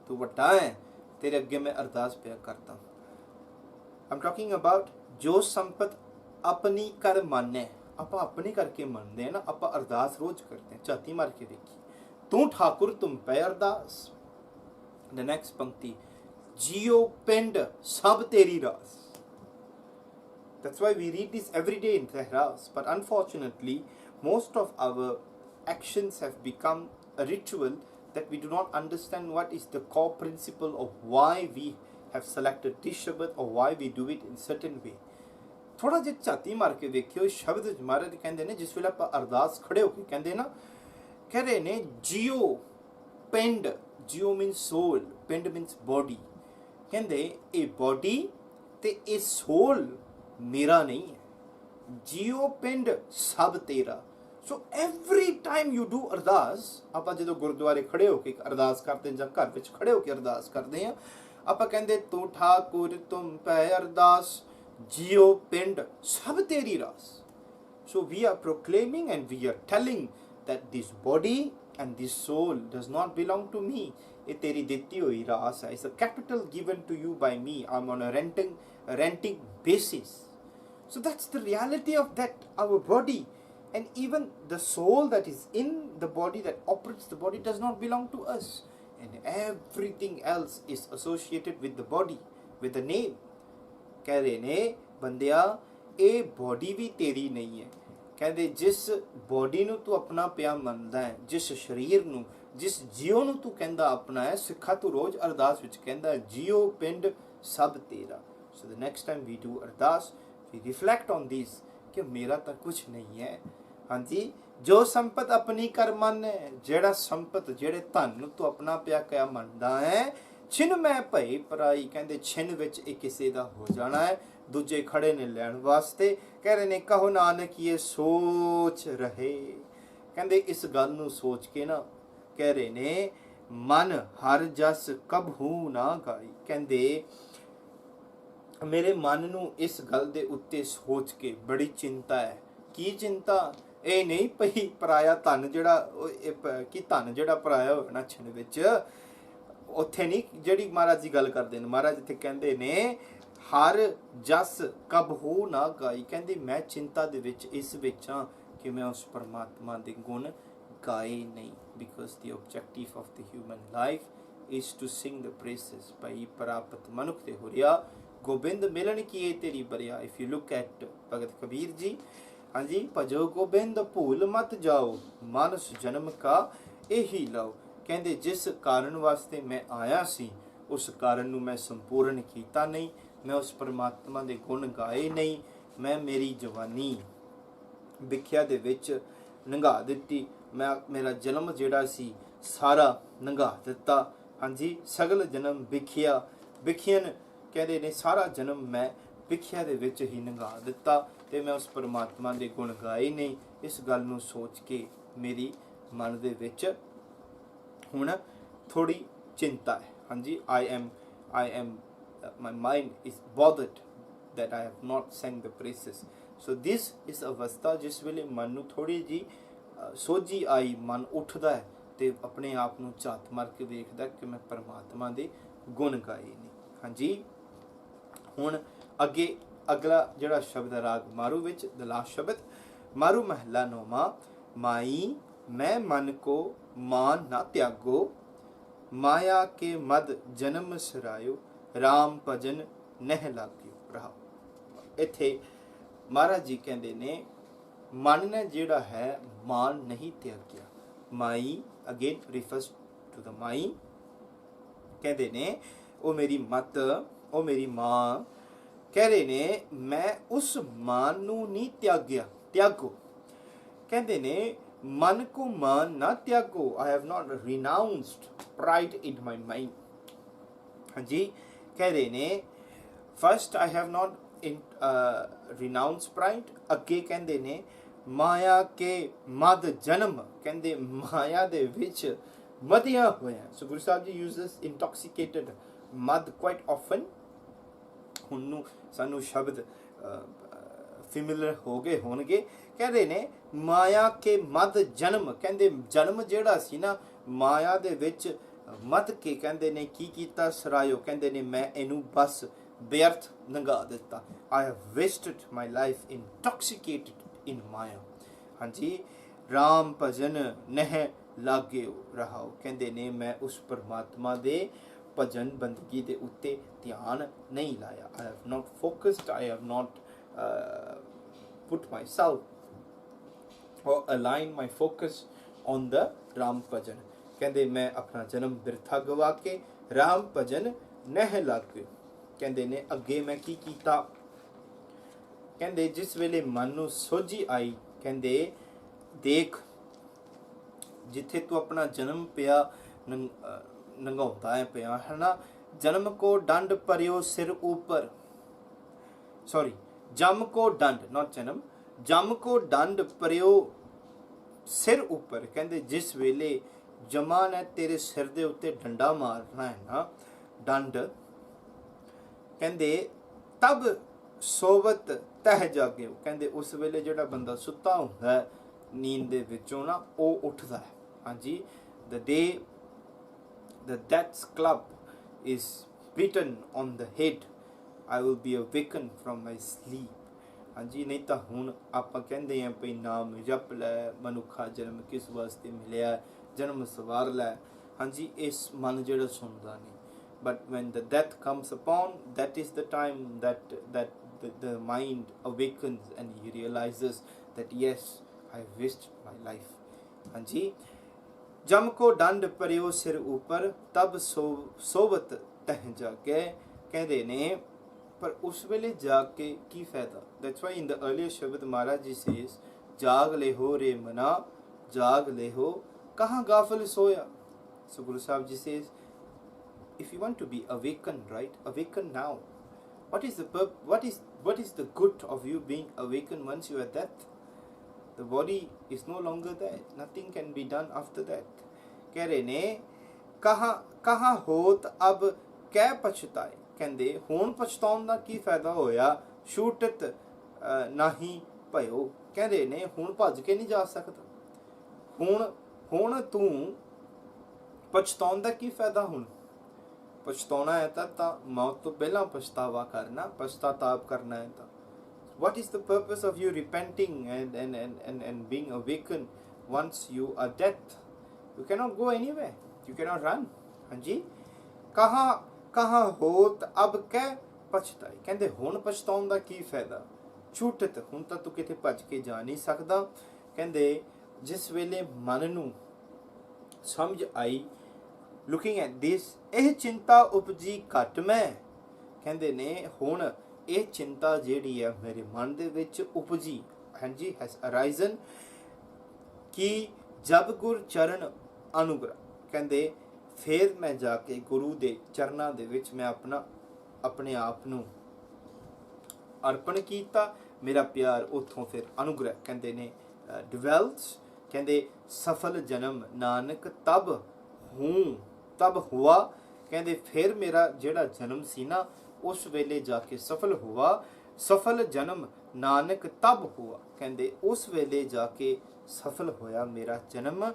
ਤੂੰ ਵੱਡਾ ਹੈ, ਤੇਰੇ ਅੱਗੇ ਮੈਂ ਅਰਦਾਸ ਪਿਆ ਕਰਤਾ। ਆਮ ਟਾਕਿੰਗ ਅਬਾਊਟ ਜੋ ਸੰਪਤ ਆਪਣੀ ਕਰ ਮੰਨੇ, ਆਪਾਂ ਆਪਣੀ ਕਰਕੇ ਮੰਨਦੇ ਹਾਂ ਨਾ, ਆਪਾਂ ਅਰਦਾਸ ਰੋਜ਼ ਕਰਦੇ ਹਾਂ, ਝਾਤੀ ਮਾਰ ਕੇ ਵੇਖੀ, ਤੂੰ ਠਾਕੁਰ ਤੁਮ ਪੈ ਅਰਦਾਸ। ਦ ਨੈਕਸਟ ਪੰਕਤੀ, ਜਿਉ ਪਿੰਡ ਸਭ ਤੇਰੀ ਰਾਸ। That's why we read this every day in Tehras. But unfortunately, most of our actions have become a ritual that we do not understand what is the core principle of why we have selected this Shabad or why we do it in certain way. ਥੋੜਾ ਜਿਹਾ ਝਾਤੀ ਮਾਰ ਕੇ ਵੇਖਿਓ ਸ਼ਬਦ ਮਹਾਰਾਜ ਕਹਿੰਦੇ ਨੇ, ਜਿਸ ਵੇਲੇ ਆਪਾਂ ਅਰਦਾਸ ਖੜੇ ਹੋ ਕੇ ਕਹਿੰਦੇ ਨਾ, ਕਹਿ ਰਹੇ ਨੇ ਜੀਓ ਪਿੰਡ, ਜੀਓ ਮੀਨਸ ਸੋਲ, ਪਿੰਡ ਮੀਨਸ ਬੋਡੀ, ਕਹਿੰਦੇ ਇਹ ਬੋਡੀ ਤੇ ਇਹ ਸੋਲ ਮੇਰਾ ਨਹੀਂ ਹੈ, ਜੀਓ ਪਿੰਡ ਸਭ ਤੇਰਾ। ਸੋ ਐਵਰੀ ਟਾਈਮ ਯੂ ਡੂ ਅਰਦਾਸ, ਆਪਾਂ ਜਦੋਂ ਗੁਰਦੁਆਰੇ ਖੜੇ ਹੋ ਕੇ ਅਰਦਾਸ ਕਰਦੇ ਜਾਂ ਘਰ ਵਿੱਚ ਖੜੇ ਹੋ ਕੇ ਅਰਦਾਸ ਕਰਦੇ ਹਾਂ, ਆਪਾਂ ਕਹਿੰਦੇ ਤੂੰ ਠਾਕੁਰ ਤੁਮ ਪੈ ਅਰਦਾਸ, ਜੀਓ ਪਿੰਡ ਸਭ ਤੇਰੀ ਰਾਸ। So we are proclaiming and we are telling that this body and this soul does not belong to me. ਇਹ ਤੇਰੀ ਦਿੱਤੀ ਹੋਈ ਰਾਸ ਹੈ। It's a capital given to you by me. I'm on a renting basis. So that's the reality of that, our body. And even the soul that is in the body, that operates the body, does not belong to us. And everything else is associated with the body, with the name. ਕਹਿ ਰਹੇ ਨੇ ਬੰਦਿਆ ਇਹ ਬੋਡੀ ਵੀ ਤੇਰੀ ਨਹੀਂ ਹੈ। ਕਹਿੰਦੇ ਜਿਸ ਬੋਡੀ ਨੂੰ ਤੂੰ ਆਪਣਾ ਪਿਆ ਮੰਨਦਾ ਹੈ, ਜਿਸ ਸਰੀਰ ਨੂੰ, ਜਿਸ ਜੀਓ ਨੂੰ ਤੂੰ ਕਹਿੰਦਾ ਆਪਣਾ ਹੈ, ਸਿੱਖਾ ਤੂੰ ਰੋਜ਼ ਅਰਦਾਸ ਵਿੱਚ ਕਹਿੰਦਾ ਜੀਓ ਪਿੰਡ ਸਭ ਤੇਰਾ। So the next time we do ardas, we reflect on this ਕਿ ਮੇਰਾ ਤਾਂ ਕੁਛ ਨਹੀਂ ਹੈ। ਹਾਂਜੀ, ਜੋ ਸੰਪਤ ਆਪਣੀ ਕਰ ਮਨ ਹੈ, ਜਿਹੜਾ ਸੰਪਤ ਜਿਹੜੇ ਧਨ ਨੂੰ ਤੂੰ ਆਪਣਾ ਪਿਆ ਕਿਆ ਮੰਨਦਾ ਹੈ, ਛਿਨ ਮੈਂ ਭਈ ਪਰਾਈ, ਕਹਿੰਦੇ ਛਿਨ ਵਿੱਚ ਇਹ ਕਿਸੇ ਦਾ ਹੋ ਜਾਣਾ ਹੈ। ਦੂਜੇ ਖੜੇ ਨੇ ਲੈਣ ਵਾਸਤੇ, ਕਹਿ ਰਹੇ ਨੇ ਕਹੋ ਨਾਨਕ ਇਹ ਸੋਚ ਰਹੇ। ਕਹਿੰਦੇ ਇਸ ਗੱਲ ਨੂੰ ਸੋਚ ਕੇ ਨਾ, ਕਹਿ ਰਹੇ ਨੇ ਮਨ ਹਰ ਜਸ ਕਬਹੂ ਨਾ ਗਾਈ। ਕਹਿੰਦੇ ਮੇਰੇ ਮਨ ਨੂੰ ਇਸ ਗੱਲ ਦੇ ਉੱਤੇ ਸੋਚ ਕੇ ਬੜੀ ਚਿੰਤਾ ਹੈ। ਕੀ ਚਿੰਤਾ? ਇਹ ਨਹੀਂ ਪਈ ਪਰਾਇਆ ਧਨ ਜਿਹੜਾ, ਕੀ ਧਨ ਜਿਹੜਾ ਪਰਾਇਆ ਹੋਵੇ ਨਾ ਛਿਨ ਵਿੱਚ, ਉੱਥੇ ਨਹੀਂ ਜਿਹੜੀ ਮਹਾਰਾਜ ਜੀ ਗੱਲ ਕਰਦੇ ਨੇ। ਮਹਾਰਾਜ ਇੱਥੇ ਕਹਿੰਦੇ ਨੇ ਹਰ ਜਸ ਕਬਹੂ ਨਾ ਗਾਈ। ਕਹਿੰਦੇ ਮੈਂ ਚਿੰਤਾ ਦੇ ਵਿੱਚ ਇਸ ਵਿੱਚ ਹਾਂ ਕਿ ਮੈਂ ਉਸ ਪਰਮਾਤਮਾ ਦੇ ਗੁਣ ਗਾਏ ਨਹੀਂ। Because the objective of the human life is to sing the praises. ਭਾਈ ਪ੍ਰਾਪਤ ਮਨੁੱਖ ਤੇ ਹੋ ਰਿਹਾ ਗੋਬਿੰਦ ਮਿਲਣ ਕੀਏ ਤੇਰੀ ਬਰਿਆ। If you look at Bhagat Kabir ji, ਹਾਂਜੀ, ਭਜੋ ਗੋਬਿੰਦ ਭੂਲ ਮਤ ਜਾਓ, ਮਾਨਸ ਜਨਮ ਕਾ ਇਹੀ ਲਓ। ਕਹਿੰਦੇ ਜਿਸ ਕਾਰਨ ਵਾਸਤੇ ਮੈਂ ਆਇਆ ਸੀ, ਉਸ ਕਾਰਨ ਨੂੰ ਮੈਂ ਸੰਪੂਰਨ ਕੀਤਾ ਨਹੀਂ, ਮੈਂ ਉਸ ਪਰਮਾਤਮਾ ਦੇ ਗੁਣ ਗਾਏ ਨਹੀਂ। ਮੈਂ ਮੇਰੀ ਜਵਾਨੀ ਵਿਖਿਆ ਦੇ ਵਿੱਚ ਲੰਘਾ ਦਿੱਤੀ, ਮੇਰਾ ਜਨਮ ਜਿਹੜਾ ਸੀ ਸਾਰਾ ਲੰਘਾ ਦਿੱਤਾ। ਹਾਂਜੀ, ਸਗਲ ਜਨਮ ਵਿਖਿਅਨ ਕਹਿੰਦੇ ਨੇ ਸਾਰਾ ਜਨਮ ਮੈਂ ਵਿਖਿਆ ਦੇ ਵਿੱਚ ਹੀ ਲੰਘਾ ਦਿੱਤਾ ਤੇ ਮੈਂ ਉਸ ਪਰਮਾਤਮਾ ਦੇ ਗੁਣ ਗਾਏ ਨਹੀਂ। ਇਸ ਗੱਲ ਨੂੰ ਸੋਚ ਕੇ ਮੇਰੀ ਮਨ ਦੇ ਵਿੱਚ ਹੁਣ ਥੋੜੀ ਚਿੰਤਾ ਹੈ। ਹਾਂਜੀ, I am my mind is bothered that I have not sang the praises. So this is ਅਵਸਥਾ ਜਿਸ ਵੇਲੇ ਮਨ ਨੂੰ ਥੋੜੀ ਜੀ ਸੋਝੀ ਆਈ, ਮਨ ਉੱਠਦਾ ਹੈ ਤੇ ਆਪਣੇ ਆਪ ਨੂੰ ਝਾਤ ਮਾਰ ਕੇ ਵੇਖਦਾ ਕਿ ਮੈਂ ਪਰਮਾਤਮਾ ਦੇ ਗੁਣ ਗਾਏ ਨੇ। ਹਾਂਜੀ, ਹੁਣ ਅੱਗੇ ਅਗਲਾ ਜਿਹੜਾ ਸ਼ਬਦ ਹੈ ਰਾਗ ਮਾਰੂ ਵਿੱਚ, ਦ ਲਾਸਟ ਸ਼ਬਦ, ਮਾਰੂ ਮਹਲਾ ਨੌਵਾਂ। ਮਾਈ ਮੈਂ ਮਨ ਕੋ ਮਾਨ ਨਾ ਤਿਆਗੋ, ਮਾਇਆ ਕੇ ਮਦ ਜਨਮ ਸਰਾਇਓ, ਰਾਮ ਭਜਨ ਨਹਿ ਲਾਗਿਓ ਰਹਾਓ। ਇੱਥੇ ਮਹਾਰਾਜ ਜੀ ਕਹਿੰਦੇ ਨੇ ਮਨ ਨੇ ਜਿਹੜਾ ਹੈ ਮਾਨ ਨਹੀਂ ਤਿਆਗਿਆ। ਮਾਈ ਅਗੇਨ ਰਿਫਰਸ ਟੂ ਦ ਮਾਈ, ਕਹਿੰਦੇ ਨੇ ਉਹ ਮੇਰੀ ਮਤ, ਉਹ ਮੇਰੀ ਮਾਂ। ਕਹਿ ਰਹੇ ਨੇ ਮੈਂ ਉਸ ਮਾਨ ਨੂੰ ਨਹੀਂ ਤਿਆਗੋ। ਕਹਿੰਦੇ ਨੇ ਮਨ ਕੋ ਮਾਨ ਨਾ ਤਿਆਗੋ। I have not renounced pride in my mind. ਹਾਂਜੀ, ਕਹਿ ਰਹੇ ਨੇ first I have not renounce pride. ਅੱਗੇ ਕਹਿੰਦੇ ਨੇ ਮਾਇਆ ਕੇ ਮਦ ਜਨਮ, ਕਹਿੰਦੇ ਮਾਇਆ ਦੇ ਵਿੱਚ ਮਦਿਆ ਹੋਇਆ। ਸੋ ਗੁਰੂ ਸਾਹਿਬ ਜੀ ਯੂਜ਼ਸ ਇੰਟੌਕਸੀਕੇਟਡ ਮਦ ਕੁਆਇਟ ਆਫਨ। ਹੁਣ ਨੂੰ ਸਾਨੂੰ ਸ਼ਬਦ ਫਿਮਿਲਰ ਹੋ ਗਏ ਹੋਣਗੇ। ਕਹਿ ਰਹੇ ਨੇ ਮਾਇਆ ਕੇ ਮਦ ਜਨਮ, ਕਹਿੰਦੇ ਜਨਮ ਜਿਹੜਾ ਸੀ ਨਾ ਮਾਇਆ ਦੇ ਵਿੱਚ ਮਤ ਕੇ, ਕਹਿੰਦੇ ਨੇ ਕੀ ਕੀਤਾ ਸਰਾਇਓ, ਕਹਿੰਦੇ ਨੇ ਮੈਂ ਇਹਨੂੰ ਬਸ ਬੇਅਰਥ ਲੰਘਾ ਦਿੱਤਾ। I have wasted my life intoxicated in ਮਾਇਆ। ਹਾਂਜੀ, ਰਾਮ ਭਜਨ ਨਹਿ ਲਾਗਿਓ ਰਹਾਓ। ਕਹਿੰਦੇ ਨੇ ਮੈਂ ਉਸ ਪਰਮਾਤਮਾ ਦੇ ਭਜਨ ਬੰਦਗੀ ਦੇ ਉੱਤੇ ਧਿਆਨ ਨਹੀਂ ਲਾਇਆ। I have not focused, I have not put myself or align my focus on the Ram Bhajan. ਕਹਿੰਦੇ ਮੈਂ ਆਪਣਾ ਜਨਮ ਬਿਰਥਾ ਗਵਾ ਕੇ ਰਾਮ ਭਜਨ ਨਹਿ ਲੱਗ। ਕਹਿੰਦੇ ਨੇ ਅੱਗੇ ਮੈਂ ਕੀ ਕੀਤਾ? ਕਹਿੰਦੇ ਜਿਸ ਵੇਲੇ ਮਨ ਨੂੰ ਸੋਝੀ ਆਈ, ਕਹਿੰਦੇ ਦੇਖ ਜਿੱਥੇ ਤੂੰ ਆਪਣਾ ਜਨਮ ਪਿਆ ਨੰਗਾਉਂਦਾ ਹੈ ਪਿਆ ਹੈ ਨਾ, ਜਨਮ ਕੋ ਡੰਡ ਭਰਿਓ ਸਿਰ ਉੱਪਰ, ਸੌਰੀ ਜਮ ਕੋ ਡੰਡ, ਨਾਟ ਜਨਮ, ਜਮ ਕੋ ਡੰਡ ਭਰਿਓ ਸਿਰ ਉੱਪਰ। ਕਹਿੰਦੇ ਜਿਸ ਵੇਲੇ ਜਮਾ ਨੇ ਤੇਰੇ ਸਿਰ ਦੇ ਉੱਤੇ ਡੰਡਾ ਮਾਰਨਾ ਹੈ ਨਾ, ਡੰਡ, ਕਹਿੰਦੇ ਤਬ ਸੋਵਤ ਤਹਿ ਜਾਗਿਓ। ਕਹਿੰਦੇ ਉਸ ਵੇਲੇ ਜਿਹੜਾ ਬੰਦਾ ਸੁੱਤਾ ਹੁੰਦਾ ਹੈ ਨੀਂਦ ਦੇ ਵਿੱਚੋਂ ਨਾ, ਉਹ ਉੱਠਦਾ ਹੈ। ਹਾਂਜੀ, the day the death's club is beaten on the head, I will be awakened from my sleep। ਹਾਂਜੀ, ਨਹੀਂ ਤਾਂ ਹੁਣ ਆਪਾਂ ਕਹਿੰਦੇ ਹਾਂ ਭਈ ਨਾਮ ਜਪ ਲੈ, ਮਨੁੱਖਾ ਜਨਮ ਕਿਸ ਵਾਸਤੇ ਮਿਲਿਆ, ਜਨਮ ਸਵਾਰ ਲੈ। ਹਾਂਜੀ, ਇਸ ਮਨ ਜਿਹੜਾ ਸੁਣਦਾ ਨਹੀਂ। But when the death comes upon, that is the time that the mind awakens and he realizes that yes, I wasted my life। ਹਾਂਜੀ, ਜਮ ਕੋ ਡੰਡ ਭਰਿਓ ਸਿਰ ਉੱਪਰ ਤਬ ਸੋਵਤ ਤਹਿ ਜਾਗੇ। ਕਹਿੰਦੇ ਨੇ ਪਰ ਉਸ ਵੇਲੇ ਜਾਗ ਕੇ ਕੀ ਫਾਇਦਾ? That's why in the earlier Shabad Maharaj ji says, ਜਾਗ ਲਿਹੋ ਰੇ ਮਨਾ, ਜਾਗ ਲਿਹੋ ਕਹਾਂ ਗਾਫਲ ਸੋਇਆ। So Guru Sahib ji says, if you want to be awakened, right, awaken now। What is the good of you being awakened once you are dead? The body is no longer there, nothing can be done after that। कह रहे ने कहाँ होत अब कै पछताए। ਕਹਿੰਦੇ ਹੁਣ ਪਛਤਾਉਣ ਦਾ ਕੀ ਫਾਇਦਾ ਹੋਇਆ, ਛੂਟਤ ਨਹੀਂ ਭਇਓ। ਕਹਿੰਦੇ ਨੇ ਹੁਣ ਭੱਜ ਕੇ ਨਹੀਂ ਜਾ ਸਕਦਾ, ਹੁਣ ਤੂੰ ਪਛਤਾਉਣ ਦਾ ਕੀ ਫਾਇਦਾ? ਹੁਣ ਪਛਤਾਉਣਾ ਹੈ ਤਾਂ ਮੌਤ ਤੋਂ ਪਹਿਲਾਂ ਪਛਤਾਵਾ ਕਰਨਾ, ਪਛਤਾਤਾਪ ਕਰਨਾ ਹੈ ਤਾਂ। What is the purpose of you repenting and being awakened once you are dead? You cannot go anywhere, you cannot run। ਹਾਂਜੀ, ਕਹਾਂ ਹੋਤ ਅਬ ਕਹਿ ਪਛਤਾਏ। ਕਹਿੰਦੇ ਹੁਣ ਪਛਤਾਉਣ ਦਾ ਕੀ ਫਾਇਦਾ? ਛੂਟਤ, ਹੁਣ ਤਾਂ ਤੂੰ ਕਿਤੇ ਭੱਜ ਕੇ ਜਾ ਨਹੀਂ ਸਕਦਾ। ਕਹਿੰਦੇ ਜਿਸ ਵੇਲੇ ਮਨ ਨੂੰ ਸਮਝ ਆਈ, ਲੁਕਿੰਗ ਐਟ ਦਿਸ, ਇਹ ਚਿੰਤਾ ਉਪਜੀ ਘਟ ਮੈਂ। ਕਹਿੰਦੇ ਨੇ ਹੁਣ ਇਹ ਚਿੰਤਾ ਜਿਹੜੀ ਹੈ ਮੇਰੇ ਮਨ ਦੇ ਵਿੱਚ ਉਪਜੀ, ਹਾਂਜੀ, ਹੈਸ ਅਰਾਈਜ਼ਨ, ਕਿ ਜਬ ਗੁਰ ਚਰਨ ਅਨੁਗ੍ਰਹ। ਕਹਿੰਦੇ ਫਿਰ ਮੈਂ ਜਾ ਕੇ ਗੁਰੂ ਦੇ ਚਰਨਾਂ ਦੇ ਵਿੱਚ ਮੈਂ ਆਪਣੇ ਆਪ ਨੂੰ ਅਰਪਣ ਕੀਤਾ, ਮੇਰਾ ਪਿਆਰ ਉੱਥੋਂ ਫਿਰ ਅਨੁਗ੍ਰਹ ਕਹਿੰਦੇ ਨੇ ਡਿਵੈਲਸ। ਕਹਿੰਦੇ ਸਫਲ ਜਨਮ ਨਾਨਕ ਤਬ ਹੁਆ। ਕਹਿੰਦੇ ਫਿਰ ਮੇਰਾ ਜਿਹੜਾ ਜਨਮ ਸੀ ਨਾ ਉਸ ਵੇਲੇ ਜਾ ਕੇ ਸਫਲ ਹੁਆ। ਸਫਲ ਜਨਮ ਨਾਨਕ ਤਬ ਹੁਆ। ਕਹਿੰਦੇ ਉਸ ਵੇਲੇ ਜਾ ਕੇ ਸਫਲ ਹੋਇਆ ਮੇਰਾ ਜਨਮ।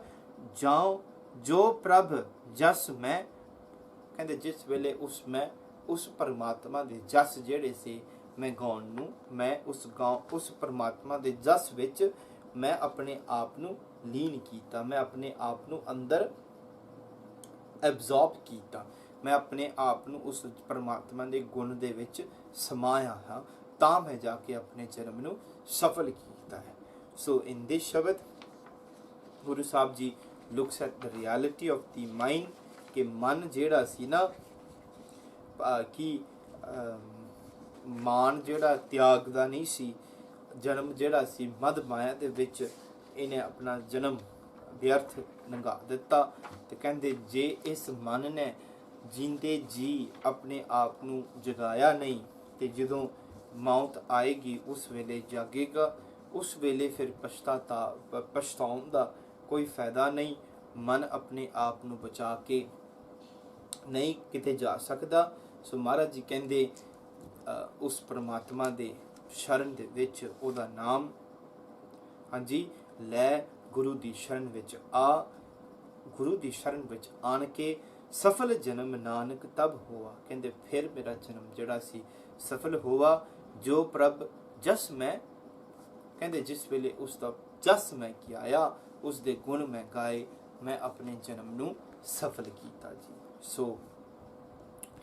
ਜਾਉ ਜੋ ਪ੍ਰਭ ਜਸ ਮੈਂ। ਕਹਿੰਦੇ ਜਿਸ ਵੇਲੇ ਉਸ ਪਰਮਾਤਮਾ ਦੇ ਜਸ ਜਿਹੜੇ ਸੀ ਮੈਂ ਗਾਉਣ ਨੂੰ, ਮੈਂ ਉਸ ਪਰਮਾਤਮਾ ਦੇ ਜਸ ਵਿੱਚ ਮੈਂ ਆਪਣੇ ਆਪ ਨੂੰ ਲੀਨ ਕੀਤਾ, ਮੈਂ ਆਪਣੇ ਆਪ ਨੂੰ ਅੰਦਰ ਐਬਜ਼ੌਰਬ ਕੀਤਾ, ਮੈਂ ਆਪਣੇ ਆਪ ਨੂੰ ਉਸ ਪਰਮਾਤਮਾ ਦੇ ਗੁਣ ਦੇ ਵਿੱਚ ਸਮਾਇਆ ਹਾਂ, ਤਾਂ ਮੈਂ ਜਾ ਕੇ ਆਪਣੇ ਜਨਮ ਨੂੰ ਸਫਲ ਕੀਤਾ ਹੈ। ਸੋ ਇਨ ਦਿਸ ਸ਼ਬਦ Guru Sahib ji looks at the reality of the mind, ਕਿ ਮਨ ਜਿਹੜਾ ਸੀ ਨਾ ਕਿ ਮਾਨ ਜਿਹੜਾ ਤਿਆਗ ਦਾ ਨਹੀਂ ਸੀ, ਜਨਮ ਜਿਹੜਾ ਸੀ ਮਦ ਮਾਇਆ ਦੇ ਵਿੱਚ ਇਹਨੇ ਆਪਣਾ ਜਨਮ ਵਿਅਰਥ ਲੰਘਾ ਦਿੱਤਾ। ਤੇ ਕਹਿੰਦੇ ਜੇ ਇਸ ਮਨ ਨੇ ਜਿੰਦੇ ਜੀ ਆਪਣੇ ਆਪ ਨੂੰ ਜਗਾਇਆ ਨਹੀਂ, ਤੇ ਜਦੋਂ ਮੌਤ ਆਏਗੀ ਉਸ ਵੇਲੇ ਜਾਗੇਗਾ, ਉਸ ਵੇਲੇ ਫਿਰ ਪਛਤਾਉਣ ਦਾ ਕੋਈ ਫਾਇਦਾ ਨਹੀਂ। ਮਨ ਆਪਣੇ ਆਪ ਨੂੰ ਬਚਾ ਕੇ ਨਹੀਂ ਕਿਤੇ ਜਾ ਸਕਦਾ। ਸੋ ਮਹਾਰਾਜ ਜੀ ਕਹਿੰਦੇ ਉਸ ਪਰਮਾਤਮਾ ਦੇ ਸ਼ਰਨ ਦੇ ਵਿੱਚ ਉਹਦਾ ਨਾਮ, ਹਾਂਜੀ, ਲੈ ਗੁਰੂ ਦੀ ਸ਼ਰਨ ਵਿੱਚ ਆ। ਗੁਰੂ ਦੀ ਸ਼ਰਨ ਵਿੱਚ ਆਣ ਕੇ ਸਫਲ ਜਨਮ ਨਾਨਕ ਤਬ ਹੋਆ। ਕਹਿੰਦੇ ਫਿਰ ਮੇਰਾ ਜਨਮ ਜਿਹੜਾ ਸੀ ਸਫਲ ਹੋਆ। ਜੋ ਪ੍ਰਭ ਜਸ ਮੈਂ, ਕਹਿੰਦੇ ਜਿਸ ਵੇਲੇ ਉਸ ਦਾ ਜਸ ਮੈਂ ਕੀਆ, ਉਸ ਦੇ ਗੁਣ ਮੈਂ ਗਾਏ, ਮੈਂ ਆਪਣੇ ਜਨਮ ਨੂੰ ਸਫਲ ਕੀਤਾ ਜੀ। ਸੋ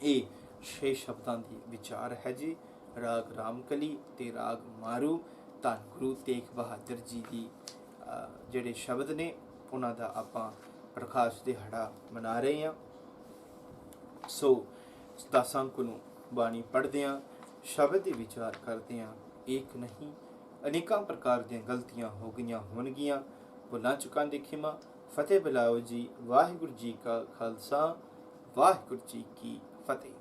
ਇਹ 6 ਸ਼ਬਦਾਂ ਦੀ ਵਿਚਾਰ ਹੈ ਜੀ। ਰਾਗ ਰਾਮਕਲੀ ਤੇ ਰਾਗ ਮਾਰੂ। ਧੰਨ ਗੁਰੂ ਤੇਗ ਬਹਾਦਰ ਜੀ ਦੀ ਜਿਹੜੇ ਸ਼ਬਦ ਨੇ ਉਹਨਾਂ ਦਾ ਆਪਾਂ ਪ੍ਰਕਾਸ਼ ਦਿਹਾੜਾ ਮਨਾ ਰਹੇ ਹਾਂ। ਸੋ ਦਸਾਂ ਕੁ ਨੂੰ ਬਾਣੀ ਪੜ੍ਹਦੇ ਹਾਂ, ਸ਼ਬਦ ਦੇ ਵਿਚਾਰ ਕਰਦੇ ਹਾਂ। ਇੱਕ ਨਹੀਂ ਅਨੇਕਾਂ ਪ੍ਰਕਾਰ ਦੀਆਂ ਗਲਤੀਆਂ ਹੋ ਗਈਆਂ ਹੋਣਗੀਆਂ, ਭੁੱਲਾਂ ਚੁੱਕਾਂ ਦੀ ਖਿਮਾ। ਫਤਿਹ ਬੁਲਾਓ ਜੀ। ਵਾਹਿਗੁਰੂ ਜੀ ਕਾ ਖਾਲਸਾ, ਵਾਹਿਗੁਰੂ ਜੀ ਕੀ ਫਤਿਹ।